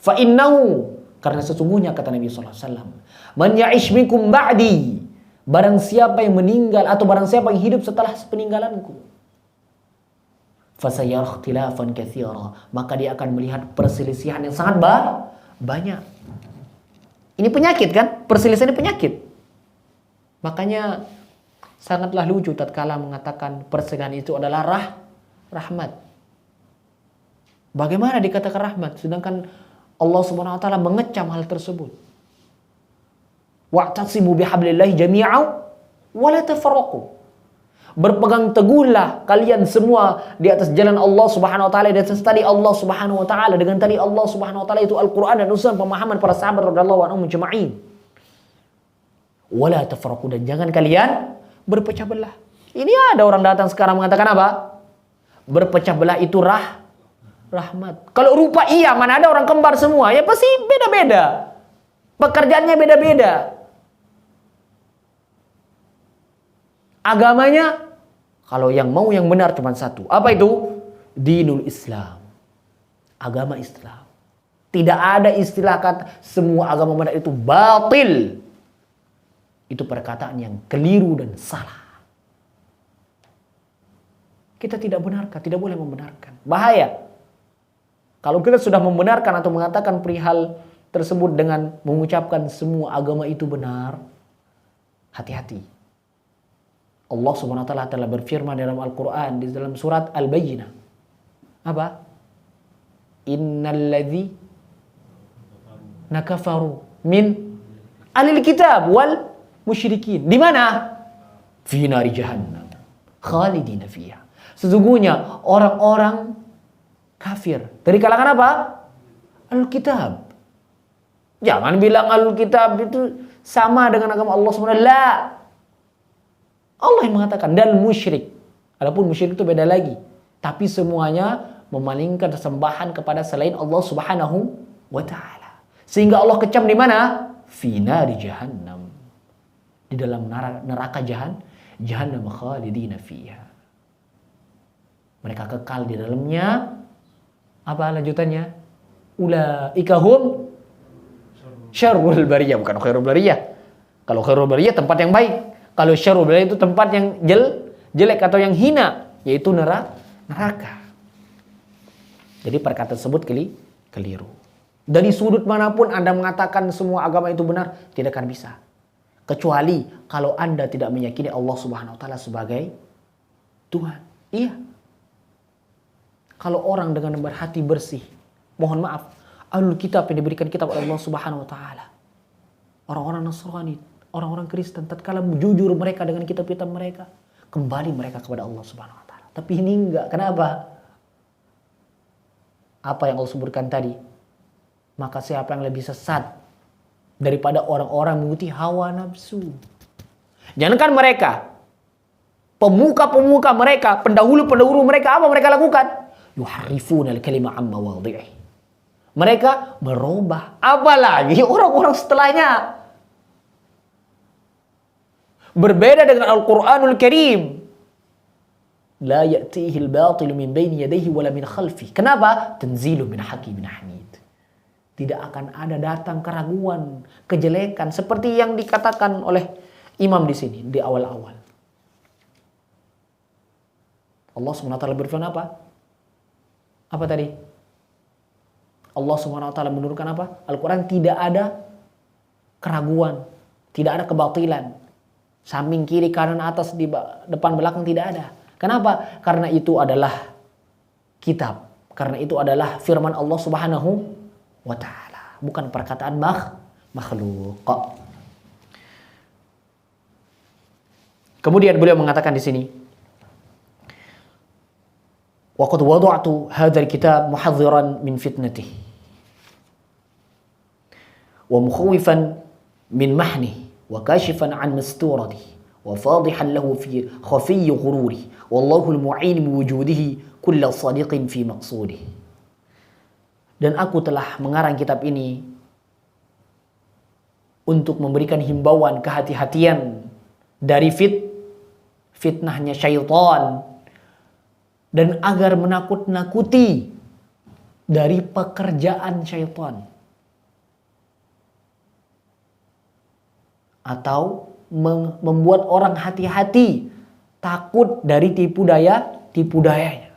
Fa innahu, karena sesungguhnya kata Nabi SAW, man ya'ish minkum ba'di, barang siapa yang meninggal atau barang siapa yang hidup setelah peninggalanku, fasayara ikhtilafan katsira, maka dia akan melihat perselisihan yang sangat banyak. Ini penyakit kan? Perselisihan ini penyakit. Makanya sangatlah lucu tatkala mengatakan perselisihan itu adalah rahmat. Bagaimana dikatakan rahmat sedangkan Allah Subhanahu wa taala mengecam hal tersebut. Wa'tasimu bihablillahi jami'an wa la tafarraqu. Berpegang teguhlah kalian semua di atas jalan Allah Subhanahu wa taala, di atas tali Allah Subhanahu wa taala, dengan tali Allah Subhanahu wa taala itu Al-Qur'an dan usul pemahaman para sahabat radhiyallahu anhum ajma'in. Wa la tafarraqu, dan jangan kalian berpecah belah. Ini ada orang datang sekarang mengatakan apa? Berpecah belah itu rahmat. Kalau rupa iya, mana ada orang kembar semua? Ya pasti beda-beda. Pekerjaannya beda-beda. Agamanya, kalau yang mau yang benar cuma satu. Apa itu? Dinul Islam. Agama Islam. Tidak ada istilah kata semua agama benar itu batil. Itu perkataan yang keliru dan salah. kita tidak benarkan, tidak boleh membenarkan. Bahaya. Kalau kita sudah membenarkan atau mengatakan perihal tersebut dengan mengucapkan semua agama itu benar, hati-hati. Allah Subhanahu wa taala telah berfirman dalam Al-Qur'an di dalam surat Al-Bayyinah. Apa? Innal ladzina kafaru min ahlil kitab wal musyrikin. Di mana? Fi nari jahannam khalidina fiha. Sesungguhnya orang-orang kafir dari kalangan apa? Al-Kitab. Jangan bilang Al-Kitab itu sama dengan agama Allah SWT. Allah yang mengatakan dan musyrik. Adapun musyrik itu beda lagi. Tapi semuanya memalingkan sembahan kepada selain Allah Subhanahu wa taala. Sehingga Allah kecam di mana? Fi nari jahannam. Di dalam neraka jahannam khalidina fiha. Mereka kekal di dalamnya. Apa lanjutannya? Ulaika hum syarrul bariyah, bukan khairul bariyah. Kalau khairul bariyah tempat yang baik. Kalau syarrul bariyah itu tempat yang jelek atau yang hina, yaitu neraka. Jadi perkataan tersebut keliru. Dari sudut manapun Anda mengatakan semua agama itu benar, tidak akan bisa. Kecuali kalau Anda tidak meyakini Allah Subhanahu wa taala sebagai Tuhan. Iya. Kalau orang dengan berhati bersih, mohon maaf, ahlul kitab yang diberikan kitab oleh Allah Subhanahu wa taala. Orang-orang Nasrani, orang-orang Kristen, tatkala jujur mereka dengan kitab-kitab mereka, kembali mereka kepada Allah Subhanahu wa taala. Tapi ini enggak. Kenapa? Apa yang Allah sebutkan tadi? Maka siapa yang lebih sesat daripada orang-orang mengikuti hawa nafsu? Jangankan mereka, pemuka-pemuka mereka, pendahulu-pendahulu mereka, apa mereka lakukan? Yuharrifuna al-kalima amma wadhi'i. Mereka merubah. Apalagi orang-orang setelahnya. Berbeda dengan Al-Quranul Karim. La ya'tihi al-batilu min baini yadayhi wala min khalfi. Kenapa? Tanzilu min hakimin hamid. Tidak akan ada datang keraguan, kejelekan seperti yang dikatakan oleh imam di sini di awal-awal. Allah SWT berfirman apa? Apa tadi? Allah SWT menurunkan apa? Al-Quran tidak ada keraguan, tidak ada kebatilan. Samping, kiri, kanan, atas, di depan, belakang tidak ada. Kenapa? Karena itu adalah kitab. Karena itu adalah firman Allah Subhanahu wa ta'ala. Bukan perkataan makhluk. Kemudian beliau mengatakan di sini, wa qad wada'tu hadzal kitab muhadhdhiran min fitnatihi wa mukhawifan min mahnihi wa kashifan an masturatihi wa fadihan lahu fi khafiyyi ghururihi wallahu al-mu'in bi wujudihi kull sadiqin fi maqsudihi. Dan aku telah mengarang kitab ini untuk memberikan himbauan kehati-hatian dari fitnahnya syaitan, dan agar menakut-nakuti dari pekerjaan syaitan, atau membuat orang hati-hati takut dari tipu dayanya.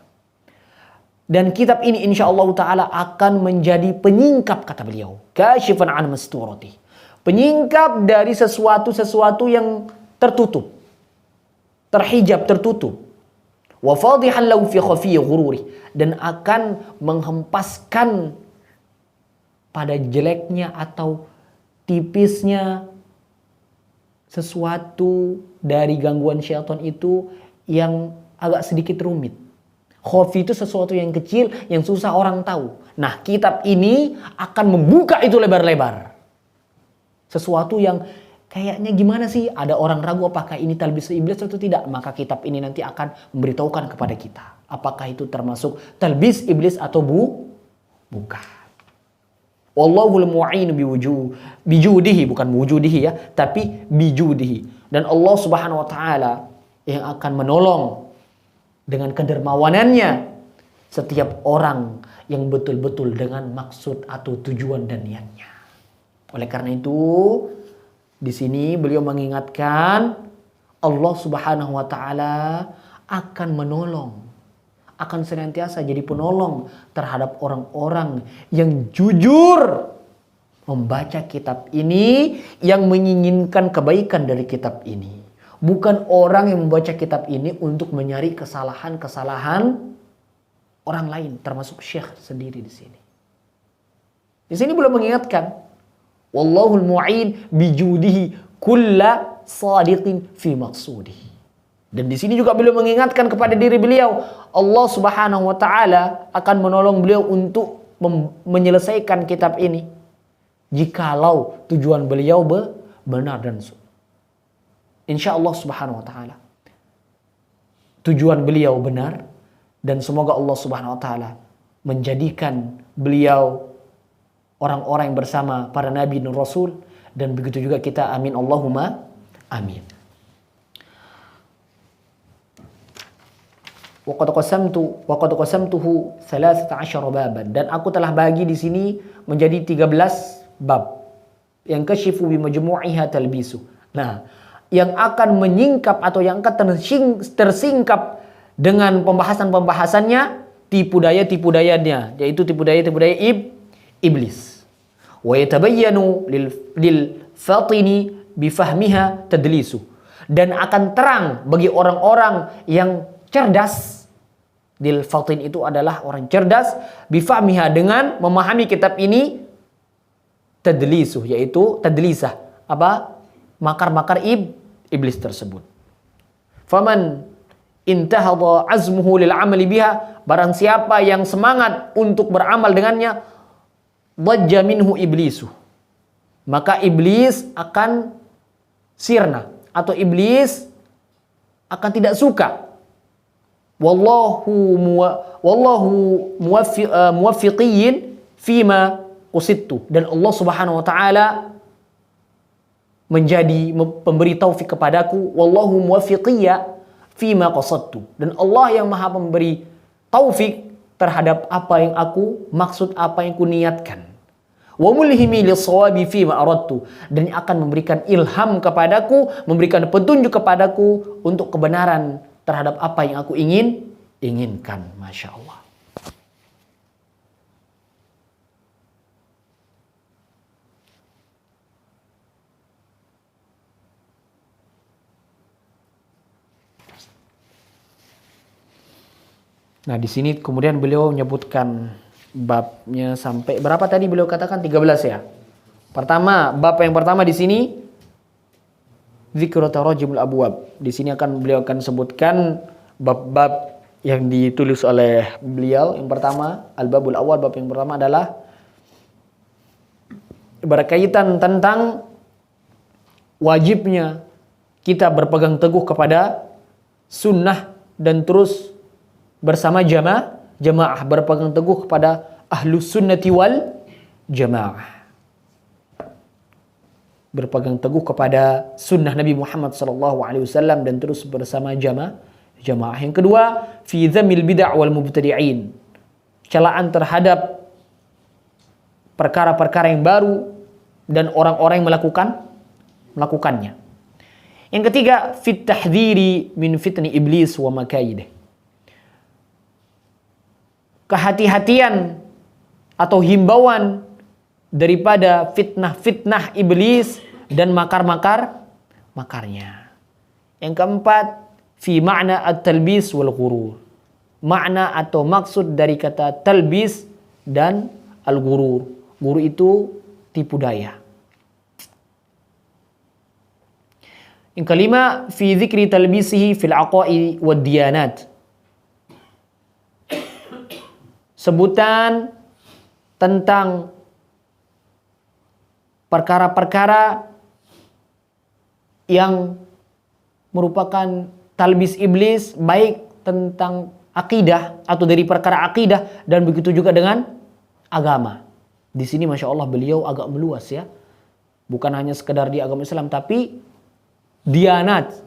Dan kitab ini insyaallah ta'ala akan menjadi penyingkap, kata beliau, kasyifan an masturati, penyingkap dari sesuatu yang tertutup, terhijab, tertutup. Wa fadihan lahu fi khafiyyi ghururi, dan akan menghempaskan pada jeleknya atau tipisnya sesuatu dari gangguan syaitan itu yang agak sedikit rumit. Khafi itu sesuatu yang kecil yang susah orang tahu. Nah, kitab ini akan membuka itu lebar-lebar. Sesuatu yang kayaknya gimana sih? Ada orang ragu apakah ini talbis iblis atau tidak? Maka kitab ini nanti akan memberitahukan kepada kita apakah itu termasuk talbis iblis atau bukan. Wallahul mu'in bijudihi, bukan wujudihi ya, tapi bijudihi. Dan Allah Subhanahu wa taala yang akan menolong dengan kedermawanannya setiap orang yang betul-betul dengan maksud atau tujuan dan niatnya. Oleh karena itu, di sini beliau mengingatkan Allah Subhanahu wa taala akan menolong akan senantiasa jadi penolong terhadap orang-orang yang jujur membaca kitab ini, yang menginginkan kebaikan dari kitab ini. Bukan orang yang membaca kitab ini untuk mencari kesalahan-kesalahan orang lain, termasuk syekh sendiri di sini. Di sini belum mengingatkan, wallahul mu'in bijudihi kulla sadiqin fi maqsudihi. Dan di sini juga beliau mengingatkan kepada diri beliau, Allah Subhanahu wa taala akan menolong beliau untuk menyelesaikan kitab ini jikalau tujuan beliau benar dan insya Allah Subhanahu wa taala tujuan beliau benar, dan semoga Allah Subhanahu wa taala menjadikan beliau orang-orang yang bersama para nabi dan rasul, dan begitu juga kita, amin Allahumma amin. Waqad qasamtuhu 13 baban, dan aku telah bagi di sini menjadi 13 bab. Yang kasyifu bi majmu'iha talbisu. Nah, yang akan menyingkap atau yang akan tersingkap dengan pembahasan-pembahasannya tipu daya-dayanya, yaitu tipu daya iblis. Wa yatabayyanu lil fatini bi fahmiha tadlisu. Dan akan terang bagi orang-orang yang cerdas. Dil fatin itu adalah orang cerdas, bifahmiha dengan memahami kitab ini, tadlisu yaitu tadlisah, apa? Makar-makar iblis tersebut. Faman intahadha azmuhu lil amali biha, barang siapa yang semangat untuk beramal dengannya, dhajja minhu iblisu, maka iblis akan sirna atau iblis akan tidak suka. Wallahu muwaffiqiyyin fima qusittu, dan Allah Subhanahu wa taala menjadi pemberi taufik kepadaku. Wallahu muwaffiqiyya fima qasadtu, dan Allah yang Maha memberi taufik terhadap apa yang aku maksud, apa yang ku niatkan. Wa mulhimi lis-shawabi fima aradtu, dan akan memberikan ilham kepadaku, memberikan petunjuk kepadaku untuk kebenaran terhadap apa yang aku inginkan. Masya Allah. Nah, di sini kemudian beliau menyebutkan babnya sampai berapa tadi beliau katakan? 13 ya. Pertama, bab yang pertama di sini Zikru tarajimul abwab. Di sini beliau akan sebutkan bab-bab yang ditulis oleh beliau. Yang pertama, al-babul awal, bab yang pertama adalah berkaitan tentang wajibnya kita berpegang teguh kepada sunnah dan terus bersama jamaah berpegang teguh kepada ahlus sunnati wal jamaah. Berpegang teguh kepada sunnah Nabi Muhammad SAW dan terus bersama jamaah. Yang kedua, fi dzamil bid'ah wal mubtadi'in, celaan terhadap perkara-perkara yang baru dan orang-orang yang melakukannya. Yang ketiga, fit tahdhiri min fitni iblis wa makaidih, kehati-hatian atau himbauan daripada fitnah-fitnah iblis dan makarnya. Yang keempat, fi makna at-talbis wal ghurur, makna atau maksud dari kata talbis dan al-ghurur. Guru itu tipu daya. Yang kelima, fi dzikri talbisihi fil aqaid wad diyanat, sebutan tentang perkara-perkara yang merupakan talbis iblis, baik tentang akidah atau dari perkara akidah, dan begitu juga dengan agama. Di sini Masya Allah beliau agak meluas ya. Bukan hanya sekedar di agama Islam, tapi dianat,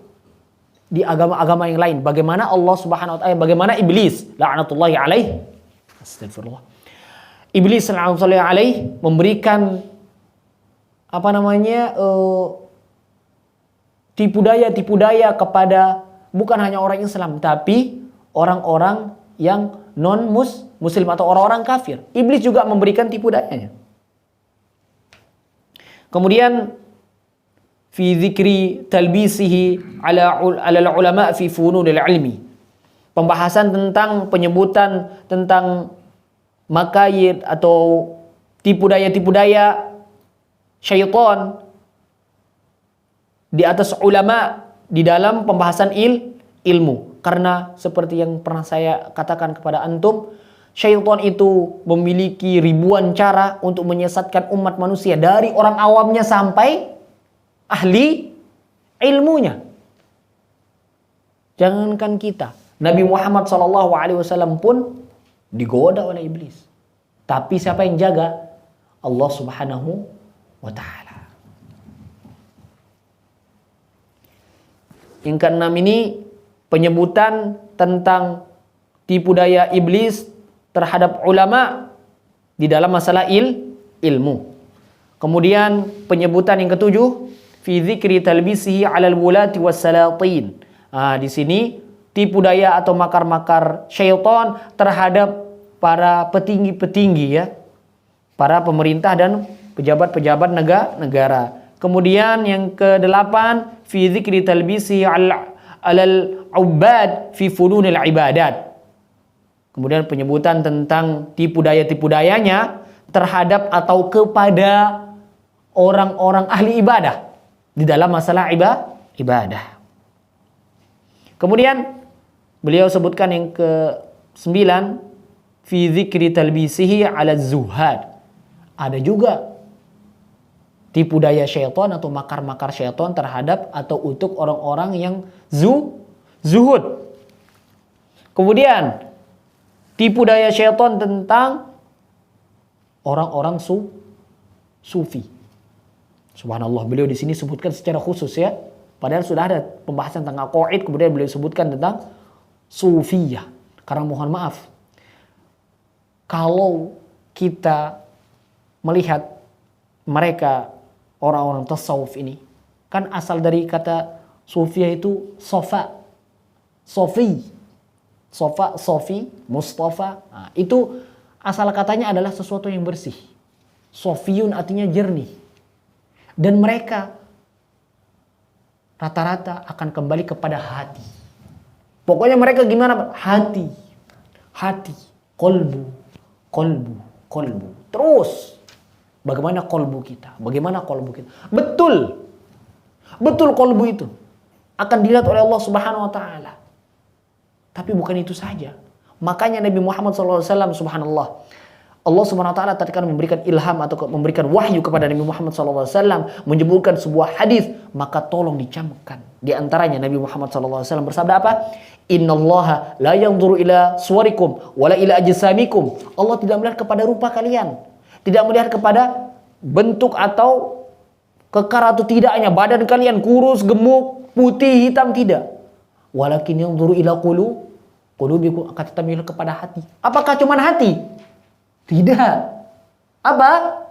di agama-agama yang lain. Bagaimana Allah Subhanahu wa taala, bagaimana iblis la'natullahi alaih, astagfirullah, iblis la'natullahi alaih memberikan tipu daya kepada bukan hanya orang Islam, tapi orang-orang yang non-muslim atau orang-orang kafir. Iblis juga memberikan tipu dayanya. Kemudian fi dzikri talbisihi ala ulama fi fununil ilmi. Pembahasan tentang penyebutan tentang makayid atau tipu daya syaitan di atas ulama di dalam pembahasan ilmu. Karena seperti yang pernah saya katakan kepada antum, syaitan itu memiliki ribuan cara untuk menyesatkan umat manusia, dari orang awamnya sampai ahli ilmunya. Jangankan kita, Nabi Muhammad SAW pun digoda oleh iblis. Tapi siapa yang jaga? Allah Subhanahu wa Ta'ala. Yang keenam ini penyebutan tentang tipu daya iblis terhadap ulama di dalam masalah ilmu. Kemudian penyebutan yang ketujuh, fi dzikri talbisihi 'alal wulati wassalatin. Di sini tipu daya atau makar-makar syaitan terhadap para petinggi-petinggi ya, para pemerintah dan pejabat-pejabat negara. Kemudian yang kedelapan, fi dzikri talbisihi 'alal ubad fi fununil ibadat. Kemudian penyebutan tentang tipu dayanya terhadap atau kepada orang-orang ahli ibadah di dalam masalah ibadah. Kemudian beliau sebutkan yang ke-9, fi dzikri talbisihi 'ala zuhad. Ada juga tipu daya syaitan atau makar-makar syaitan terhadap atau untuk orang-orang yang zuhud. Kemudian tipu daya syaitan tentang orang-orang sufi. Subhanallah, beliau di sini sebutkan secara khusus ya. Padahal sudah ada pembahasan tentang aqaid, kemudian beliau sebutkan tentang sufiyah. Karena mohon maaf, kalau kita melihat mereka orang-orang tasawuf ini, kan asal dari kata sufiyah itu sofa, sofi, Mustafa. Nah, itu asal katanya adalah sesuatu yang bersih. Sofiyun artinya jernih. Dan mereka rata-rata akan kembali kepada hati. Pokoknya mereka gimana? Hati, kolbu. Terus, bagaimana kolbu kita? Betul kolbu itu akan dilihat oleh Allah Subhanahu wa Ta'ala. Tapi bukan itu saja. Makanya Nabi Muhammad SAW, subhanallah, Allah Subhanahu wa Ta'ala tatkala memberikan ilham atau memberikan wahyu kepada Nabi Muhammad SAW, menyebutkan sebuah hadis, maka tolong dicamkan. Di antaranya Nabi Muhammad SAW bersabda apa? Innallaha la yanzuru ila suwarikum wala ila ajsamikum. Allah tidak melihat kepada rupa kalian, tidak melihat kepada bentuk atau kekar atau tidaknya badan kalian, kurus, gemuk, putih, hitam, tidak. Walakin yanzuru ila qulubikum, akan tetapi melihat kepada hati. Apakah cuma hati? Tidak. Apa?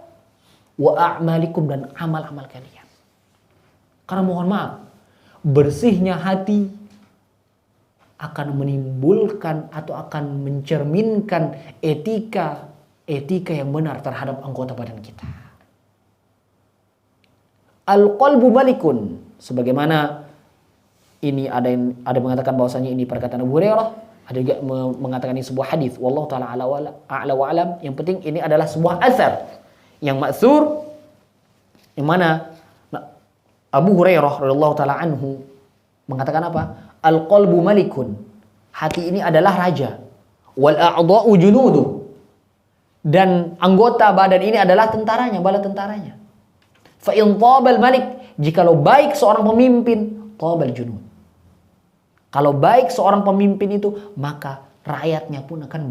Wa a'malikum, dan amal-amal kalian. Karena mohon maaf, bersihnya hati akan menimbulkan atau akan mencerminkan etika yang benar terhadap anggota badan kita. Al-qalbu malikun, sebagaimana ini ada mengatakan bahwasanya ini perkataan Abu Hurairah, ada juga mengatakan ini sebuah hadis. Wallahu taala a'la wa alam. Yang penting ini adalah sebuah asar yang ma'tsur, yang mana Abu Hurairah radhiyallahu taala anhu mengatakan apa? Al-qalbu malikun. Hati ini adalah raja. Wal a'dha'u junudu. Dan anggota badan ini adalah tentaranya, bala tentaranya. Fa in tabal malik, jikalau baik seorang pemimpin, tabal junud. Kalau baik seorang pemimpin itu, maka rakyatnya pun akan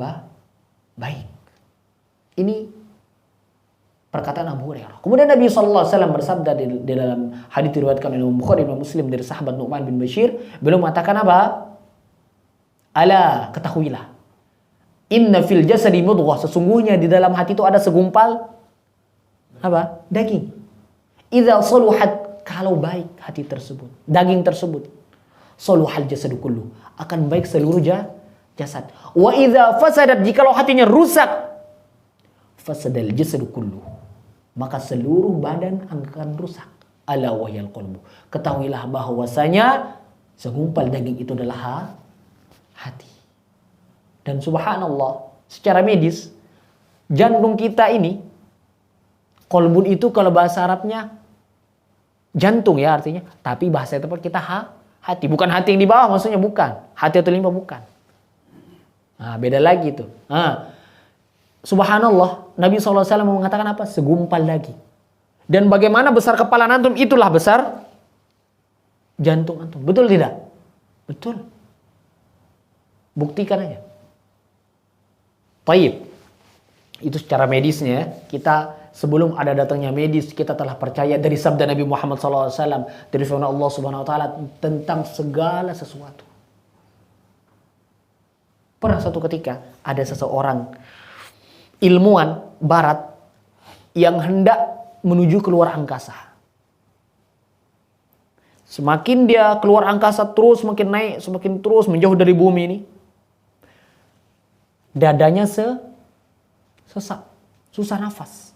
baik. Ini perkataan Abu Hurairah. Kemudian Nabi SAW bersabda di dalam hadits diriwayatkan oleh Bukhari dan Muslim dari sahabat Nu'man bin Bashir, beliau mengatakan apa? Ala, ketahuilah, inna fil jasadi mudghah, sesungguhnya di dalam hati itu ada segumpal apa? Daging. Idza saluhat, kalau baik hati tersebut, daging tersebut, saluhal jasadu kullu, akan baik seluruh jasad. Wa idza fasadat, jikalau hatinya rusak, fasadal jasadu kullu, maka seluruh badan akan rusak. Ala wahyal qalbu, ketahuilah bahwasanya segumpal daging itu adalah hati. Dan subhanallah, secara medis jantung kita ini, qalbun itu kalau bahasa Arabnya jantung ya artinya, tapi bahasa tepat kita hati. Bukan hati yang di bawah, maksudnya bukan. Hati atau limpa bukan. Nah, beda lagi tuh. Nah, subhanallah, Nabi SAW mengatakan apa? Segumpal daging. Dan bagaimana besar kepala antum, itulah besar jantung antum. Betul tidak? Betul. Buktikan aja. Taib. Itu secara medisnya. Kita sebelum ada datangnya medis, kita telah percaya dari sabda Nabi Muhammad SAW, dari firman Allah Subhanahu Wa Taala tentang segala sesuatu. Pernah suatu ketika ada seseorang ilmuwan Barat yang hendak menuju keluar angkasa. Semakin dia keluar angkasa terus semakin naik, semakin terus menjauh dari bumi ini, dadanya sesak, susah nafas.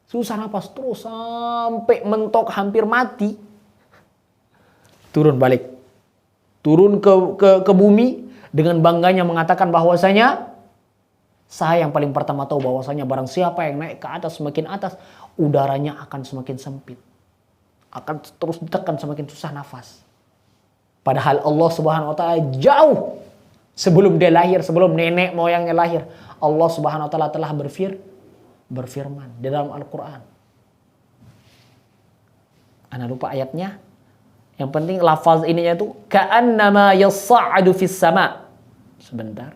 Susah nafas terus sampai mentok hampir mati. Turun balik. Turun ke bumi dengan bangganya mengatakan bahwasanya saya yang paling pertama tahu bahwasanya barang siapa yang naik ke atas, semakin atas udaranya akan semakin sempit. Akan terus ditekan, semakin susah nafas. Padahal Allah Subhanahu wa taala jauh sebelum dia lahir, sebelum nenek moyangnya lahir, Allah Subhanahu wa taala telah berfirman di dalam Al-Quran. Ana lupa ayatnya. Yang penting lafaz ininya itu ka'annama yas'adu fis sama. Sebentar.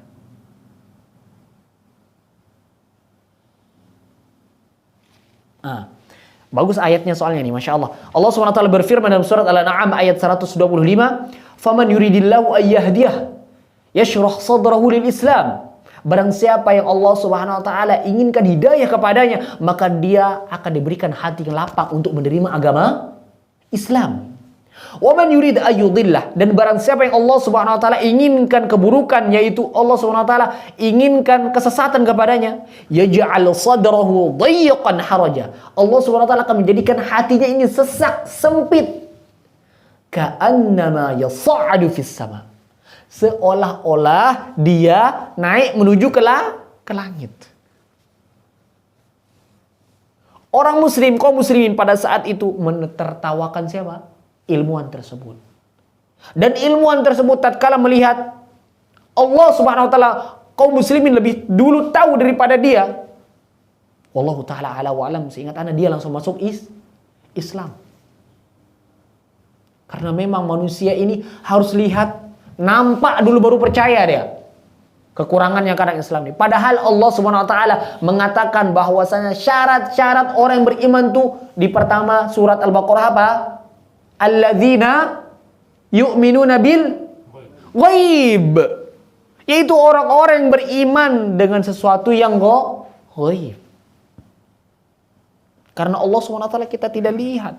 Bagus ayatnya soalnya nih, Masya Allah. Allah SWT berfirman dalam surat Al-An'am ayat 125, "Faman yuridillahu ayyahdiyah yashrah sadrahu lil Islam." Barang siapa yang Allah Subhanahu wa taala inginkan hidayah kepadanya, maka dia akan diberikan hati yang lapang untuk menerima agama Islam. Wa man yurid ayyudillah, dan barang siapa yang Allah Subhanahu wa taala inginkan keburukan, yaitu Allah Subhanahu wa taala inginkan kesesatan kepadanya, yaj'al sadrahu dayyqan haraja. Allah Subhanahu wa taala akan menjadikan hatinya ini sesak, sempit. Ka'annama yas'adu fis sama. Seolah-olah dia naik menuju ke langit. Orang muslim, kaum muslimin pada saat itu menertawakan siapa? Ilmuwan tersebut. Dan ilmuwan tersebut tatkala melihat Allah Subhanahu wa taala, kaum muslimin lebih dulu tahu daripada dia. Wallahu taala ala wa alam, seingat ana dia langsung masuk Islam. Karena memang manusia ini harus lihat, nampak dulu baru percaya dia. Kekurangannya kadang Islam ini. Padahal Allah Subhanahu wa taala mengatakan bahwasanya syarat-syarat orang yang beriman tuh di pertama surat Al-Baqarah apa? Alladzina yu'minuna bil ghaib. Yaitu orang-orang yang beriman dengan sesuatu yang ghaib. Karena Allah SWT kita tidak lihat.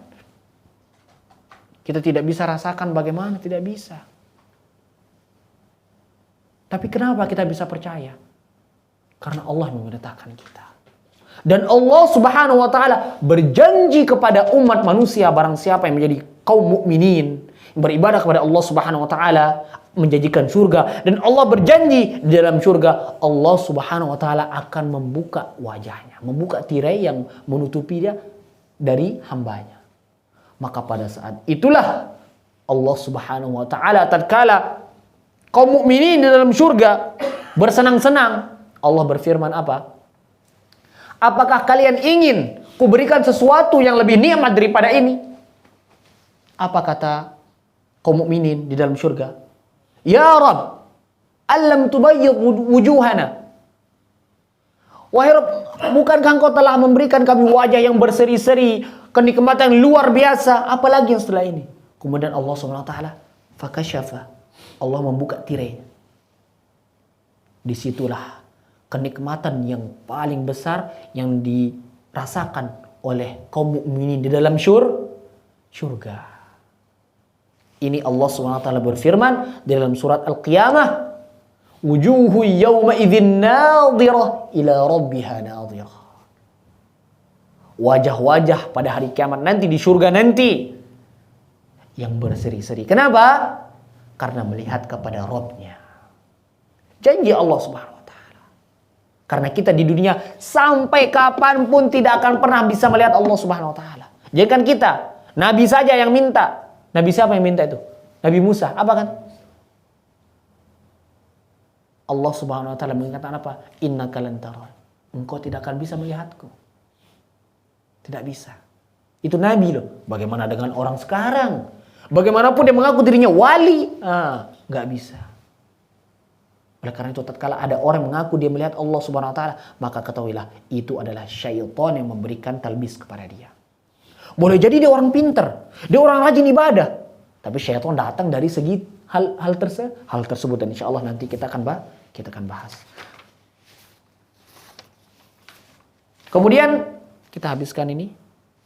Kita tidak bisa rasakan bagaimana, tidak bisa. Tapi kenapa kita bisa percaya? Karena Allah memerintahkan kita. Dan Allah Subhanahu wa taala berjanji kepada umat manusia, barang siapa yang menjadi kaum mukminin, beribadah kepada Allah Subhanahu wa taala, menjanjikan surga, dan Allah berjanji di dalam surga Allah Subhanahu wa taala akan membuka wajahnya, membuka tirai yang menutupi dia dari hambanya. Maka pada saat itulah Allah Subhanahu wa taala tatkala kaum mukminin di dalam surga bersenang-senang, Allah berfirman apa? Apakah kalian ingin kuberikan sesuatu yang lebih nikmat daripada ini? Apa kata kaum mukminin di dalam surga? Ya Rabb, alam tubayyid wujuhana. Wahai Rabb, bukankah engkau telah memberikan kami wajah yang berseri-seri, kenikmatan yang luar biasa, apalagi yang setelah ini? Kemudian Allah SWT fakasyafa, Allah membuka tirai. Disitulah kenikmatan yang paling besar yang dirasakan oleh kaum mukminin di dalam surga. Ini Allah SWT berfirman dalam surat Al-Qiyamah, wujuhu yawma idzin nadhirah ila rabbiha nadhirah. Wajah-wajah pada hari kiamat nanti di surga nanti yang berseri-seri. Kenapa? Karena melihat kepada Rabb-Nya. Janji Allah Subhanahu wa taala. Karena kita di dunia sampai kapanpun tidak akan pernah bisa melihat Allah Subhanahu wa taala. Jangan kita, Nabi saja yang minta. Nabi siapa yang minta itu? Nabi Musa, apa kan? Allah Subhanahu wa taala mengatakan apa? Innaka lan taran. Engkau tidak akan bisa melihatku. Tidak bisa. Itu Nabi loh. Bagaimana dengan orang sekarang? Bagaimanapun dia mengaku dirinya wali, nggak bisa. Oleh karena itu tatkala ada orang mengaku dia melihat Allah Subhanahu wa taala, maka ketahuilah itu adalah syaitan yang memberikan talbis kepada dia. Boleh jadi dia orang pinter, dia orang rajin ibadah, tapi syaitan datang dari segi hal tersebut dan insya Allah nanti kita akan bahas. Kemudian kita habiskan ini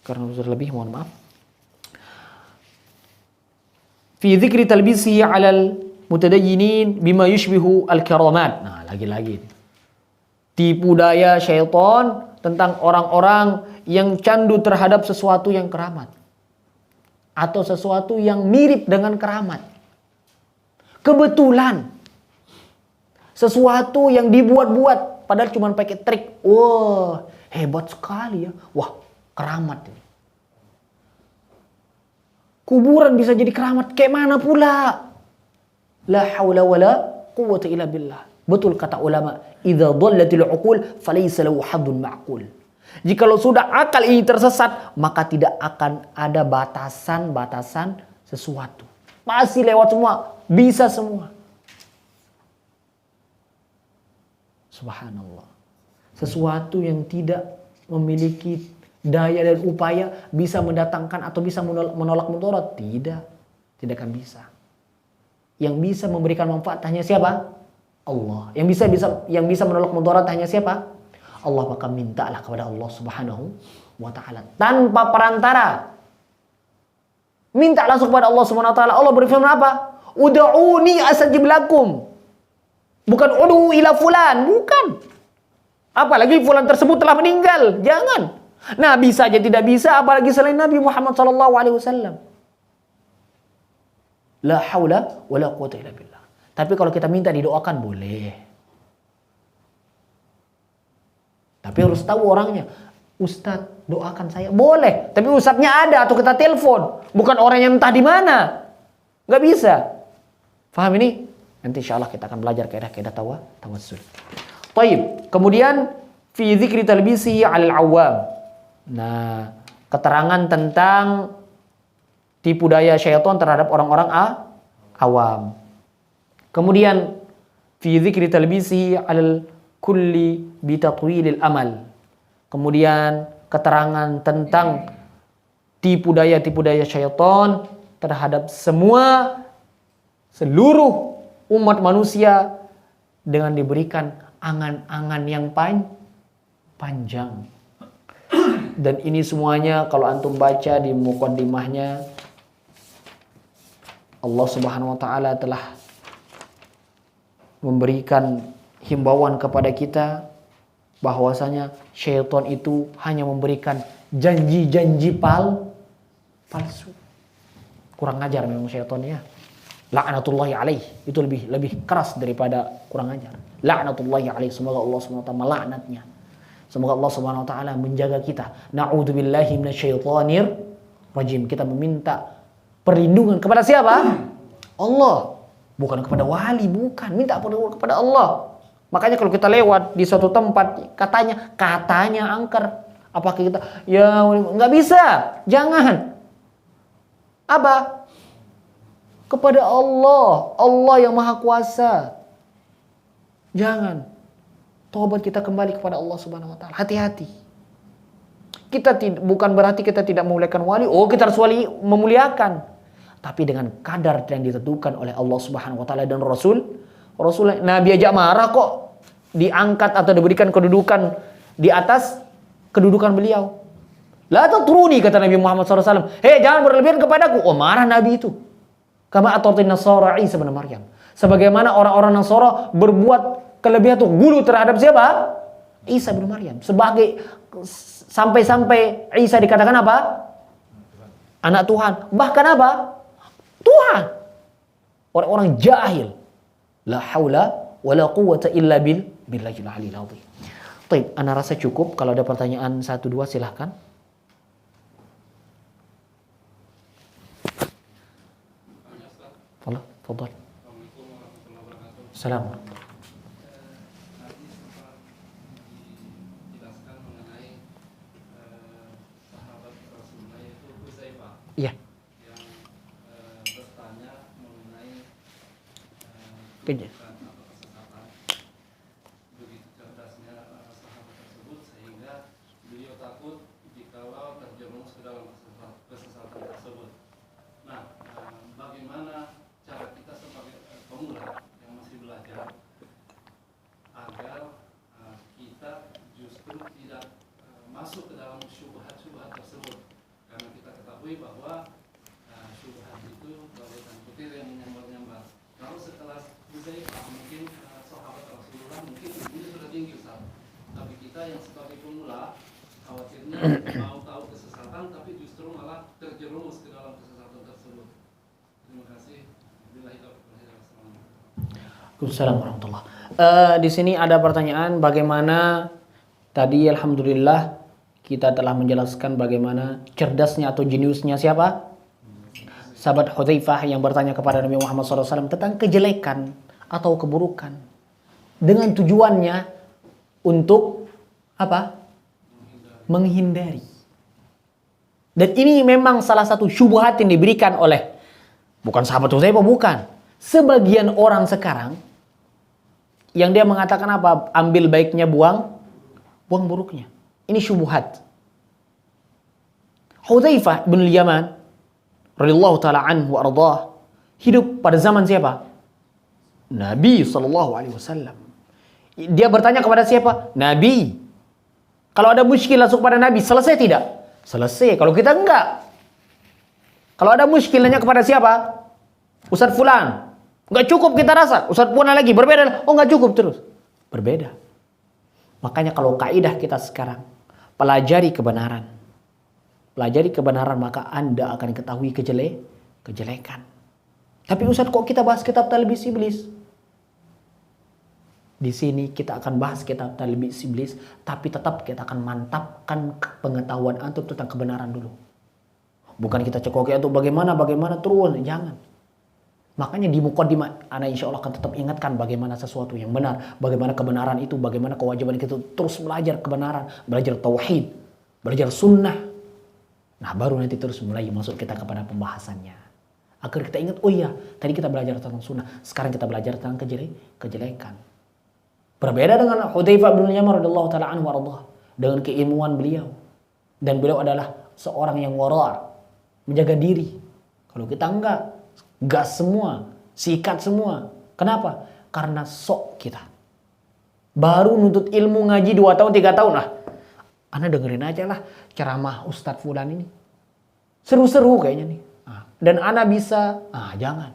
karena sudah lebih, mohon maaf. Fi dzikri talbisihi 'alal mutadayyinin bima yushbihu al-karamat. Nah, lagi-lagi tipu daya syaitan tentang orang-orang yang candu terhadap sesuatu yang keramat atau sesuatu yang mirip dengan keramat. Kebetulan sesuatu yang dibuat-buat padahal cuma pakai trik. Wah, hebat sekali ya. Wah, keramat ini. Kuburan bisa jadi keramat, kayak mana pula? La haula wala quwwata illa billah. Betul kata ulama, idza dhallatil uqul falaysa lahu haddun ma'qul. Jikalau sudah akal ini tersesat, maka tidak akan ada batasan-batasan sesuatu. Pasti lewat semua, bisa semua. Subhanallah. Sesuatu yang tidak memiliki daya dan upaya bisa mendatangkan atau bisa menolak mudarat, tidak akan bisa. Yang bisa memberikan manfaat hanya siapa? Allah. Yang bisa menolak mudarat hanya siapa? Allah. Maka mintalah kepada Allah Subhanahu wa taala tanpa perantara. Minta langsung kepada Allah Subhanahu wa taala. Allah berfirman apa? Ud'uni astajib lakum. Bukan ud'u ila fulan, bukan. Apalagi fulan tersebut telah meninggal, jangan. Nabi saja tidak bisa, apalagi selain Nabi Muhammad SAW. La haula wala quwwata illa billah. Tapi kalau kita minta didoakan boleh. Tapi harus tahu orangnya. Ustadz, doakan saya. Boleh. Tapi ustadznya ada atau kita telepon. Bukan orang yang entah di mana. Nggak bisa. Faham ini? Nanti insya Allah kita akan belajar kaidah-kaidah tawassul. Baik. Kemudian fi dzikri talbisihi 'alal 'awam. Nah, keterangan tentang tipu daya syaitan terhadap orang-orang awam. Kemudian fi dzikri talbisihi 'alal kulli bi tatwilil amal. Kemudian keterangan tentang tipu daya syaitan terhadap seluruh umat manusia dengan diberikan angan-angan yang panjang. Dan ini semuanya kalau antum baca di muqaddimahnya, Allah Subhanahu wa taala telah memberikan himbauan kepada kita bahwasanya syaitan itu hanya memberikan janji-janji palsu. Kurang ajar memang syaitan ya. La'natullahi alaih. Itu lebih keras daripada kurang ajar. La'natullahi alaih. Semoga Allah Subhanahu wa taala melaknatnya. Semoga Allah Subhanahu wa taala menjaga kita. Na'udzubillahi minasyaitonir rajim. Kita meminta perlindungan kepada siapa? Allah. Bukan kepada wali, bukan. Minta perlindungan kepada Allah. Makanya kalau kita lewat di suatu tempat katanya angker. Apakah kita nggak bisa? Jangan. Apa? Kepada Allah. Allah yang Maha Kuasa. Jangan. Taubat kita kembali kepada Allah Subhanahu wa taala. Hati-hati. Kita bukan berarti kita tidak memuliakan wali. Oh, kita harus wali memuliakan. Tapi dengan kadar yang ditentukan oleh Allah Subhanahu wa taala dan Rasul Nabi aja marah kok diangkat atau diberikan kedudukan di atas kedudukan beliau. La tatruni, kata Nabi Muhammad SAW. Hei, jangan berlebihan kepadaku. Oh, marah Nabi itu. Kama atortin Nasara Isa bin Maryam. Sebagaimana orang-orang Nasara berbuat kelebihan tuh gulu terhadap siapa? Isa bin Maryam. Sampai-sampai Isa dikatakan apa? Anak Tuhan. Bahkan apa? Tuhan. Orang-orang jahil. La haula wala quwwata illa billahil aliyil azim. Baik, ana rasa cukup. Kalau ada pertanyaan 1 2 silahkan. Fadhal. Assalamualaikum. Iya. Yang bertanya mengenai Kejadian. atau kesesatan, begitu cerdasnya sahabat tersebut sehingga beliau takut jikalau terjerumus ke dalam kesesatan tersebut. Nah, bagaimana cara kita sebagai pemula yang masih belajar agar kita justru tidak masuk ke dalam syubhat-syubhat tersebut? Karena kita ketahui bahwa syubhat itu bagaikan petir yang menyambar-nyambar. Kalau sekelas Hudzaifah, mungkin sahabat Rasulullah mungkin ini sudah tinggi, Ustaz. Tapi kita yang sebagai pemula khawatirnya mau tahu kesesatan tapi justru malah terjerumus ke dalam kesesatan tersebut. Terima kasih. Billahi taufiq wal hidayah. Waalaikumsalam warahmatullah. Di sini ada pertanyaan bagaimana tadi alhamdulillah kita telah menjelaskan bagaimana cerdasnya atau jeniusnya siapa? Sahabat Hudzaifah yang bertanya kepada Nabi Muhammad SAW tentang kejelekan atau keburukan. Dengan tujuannya untuk apa? Menghindari. Dan ini memang salah satu syubhat yang diberikan oleh bukan sahabat Hudzaifah, bukan. Sebagian orang sekarang yang dia mengatakan apa? Ambil baiknya, buang buruknya. Ini syubhat. Hudzaifah bin Yaman radhiyallahu taala anhu wa ardhah hidup pada zaman siapa? Nabi sallallahu alaihi wasallam. Dia bertanya kepada siapa? Nabi. Kalau ada muskil langsung pada Nabi, selesai tidak? Selesai. Kalau kita enggak. Kalau ada muskil nanya kepada siapa? Ustaz fulan. Enggak cukup kita rasa. Ustaz fulan lagi berbeda. Oh enggak cukup terus. Berbeda. Makanya kalau kaidah kita sekarang, pelajari kebenaran. Pelajari kebenaran maka Anda akan ketahui kejelekan. Tapi Ustaz kok kita bahas kitab Talbis Iblis? Di sini kita akan bahas kitab Talbis Iblis, tapi tetap kita akan mantapkan pengetahuan antum tentang kebenaran dulu. Bukan kita cekoki antum bagaimana terus, jangan. Makanya di muqaddimah ana insyaallah akan tetap ingatkan bagaimana sesuatu yang benar, bagaimana kebenaran itu, bagaimana kewajiban kita terus belajar kebenaran, belajar tauhid, belajar sunnah. Nah baru nanti terus mulai masuk kita kepada pembahasannya. Agar kita ingat, oh iya tadi kita belajar tentang sunnah, sekarang kita belajar tentang kejelekan. Berbeda dengan Hudzaifah bin Yaman radhiyallahu taala anhu warḍah, dengan keilmuan beliau. Dan beliau adalah seorang yang wara', menjaga diri. Kalau kita enggak, gas semua, sikat semua. Kenapa? Karena sok kita. Baru nuntut ilmu ngaji 2 tahun 3 tahun lah. Anda dengerin aja lah ceramah Ustadz Fulan ini. Seru-seru kayaknya nih. Dan Anda bisa, jangan.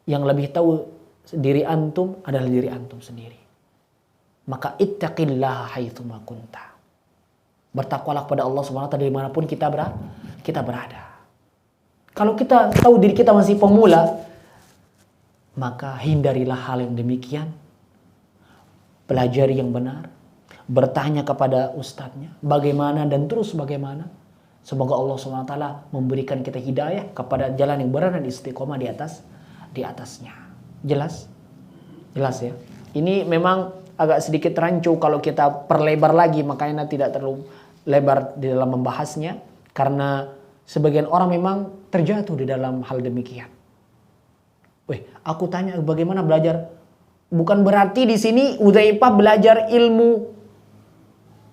Yang lebih tahu diri antum adalah diri antum sendiri. Maka ittaqillaha haitsuma kunta. Bertakwalah kepada Allah Subhanahu wa taala dimanapun kita berada. Kalau kita tahu diri kita masih pemula, maka hindarilah hal yang demikian. Pelajari yang benar. Bertanya kepada ustadznya bagaimana dan terus bagaimana. Semoga Allah SWT memberikan kita hidayah kepada jalan yang benar dan istiqomah di atasnya. Jelas? Jelas ya. Ini memang agak sedikit rancu kalau kita perlebar lagi, makanya tidak terlalu lebar di dalam membahasnya karena sebagian orang memang terjatuh di dalam hal demikian. Aku tanya bagaimana belajar? Bukan berarti di sini Hudzaifah belajar ilmu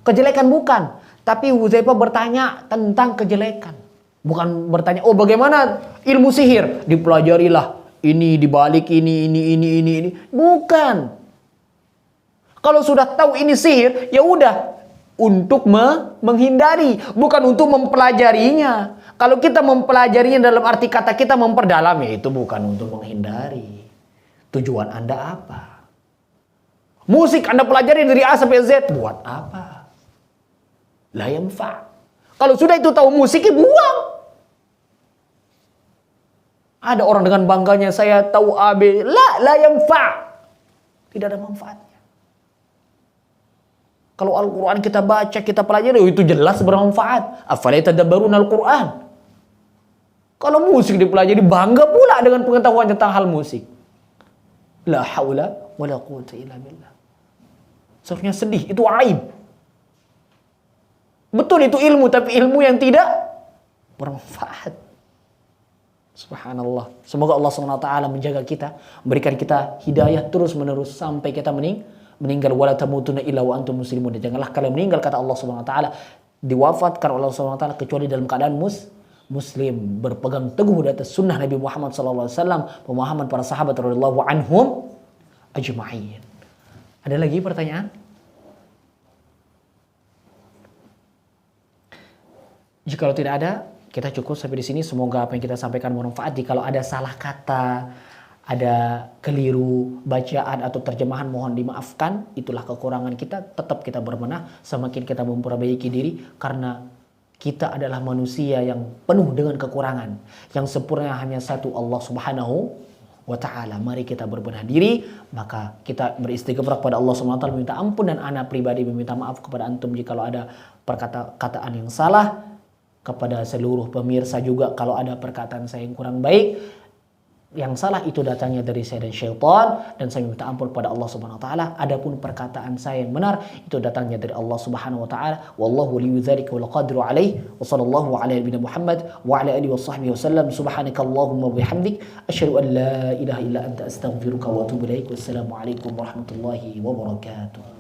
kejelekan, bukan. Tapi Hudzaifah bertanya tentang kejelekan. Bukan bertanya, bagaimana ilmu sihir? Dipelajarilah. Ini dibalik ini. Bukan. Kalau sudah tahu ini sihir, ya udah. Untuk menghindari. Bukan untuk mempelajarinya. Kalau kita mempelajarinya dalam arti kata kita memperdalam, ya itu bukan untuk menghindari. Tujuan Anda apa? Musik Anda pelajari dari A sampai Z, buat apa? La yanfa'. Kalau sudah itu tahu musik, buang. Ada orang dengan bangganya, saya tahu A, B. La yanfa'. Tidak ada manfaatnya. Kalau Al-Quran kita baca, kita pelajari, itu jelas bermanfaat. Afala yatadabbaruna Al-Quran. Kalau musik dipelajari, bangga pula dengan pengetahuan tentang hal musik. La haula wa la quwwata illa billah. Seharusnya sedih, itu aib. Betul itu ilmu, tapi ilmu yang tidak bermanfaat. Subhanallah. Semoga Allah SWT menjaga kita, memberikan kita hidayah terus menerus sampai kita meninggal. Wala tamutunna illa wa antum muslimun. Dan janganlah kalian meninggal, kata Allah SWT, diwafatkan oleh Allah SWT kecuali dalam keadaan muslim, berpegang teguh di atas sunnah Nabi Muhammad SAW, pemahaman para sahabat radhiyallahu anhum ajma'in. Ada lagi pertanyaan? Jikalau tidak ada, kita cukup sampai di sini. Semoga apa yang kita sampaikan bermanfaat. Jikalau ada salah kata, ada keliru bacaan atau terjemahan, mohon dimaafkan. Itulah kekurangan kita. Tetap kita berbenah, semakin kita memperbaiki diri, karena kita adalah manusia yang penuh dengan kekurangan. Yang sempurna hanya satu, Allah Subhanahu wa ta'ala. Mari kita berbenah diri, maka kita beristighfar kepada Allah Subhanahu wa ta'ala, meminta ampun, dan ana pribadi meminta maaf kepada antum jikalau ada perkataan yang salah. Kepada seluruh pemirsa juga, kalau ada perkataan saya yang kurang baik, yang salah itu datangnya dari saya dan syaitan, dan saya minta ampun kepada Allah Subhanahu wa taala. Adapun perkataan saya yang benar itu datangnya dari Allah Subhanahu wa taala. Wallahu waliyyu dzalika wal qadiru alaihi. Wa sallallahu ala nabiyyina Muhammad wa ala alihi washabbihi wasallam. Subhanakallahumma wa bihamdik asyhadu an la ilaha illa anta astaghfiruka wa atubu ilaik. Wassalamu alaikum warahmatullahi wabarakatuh.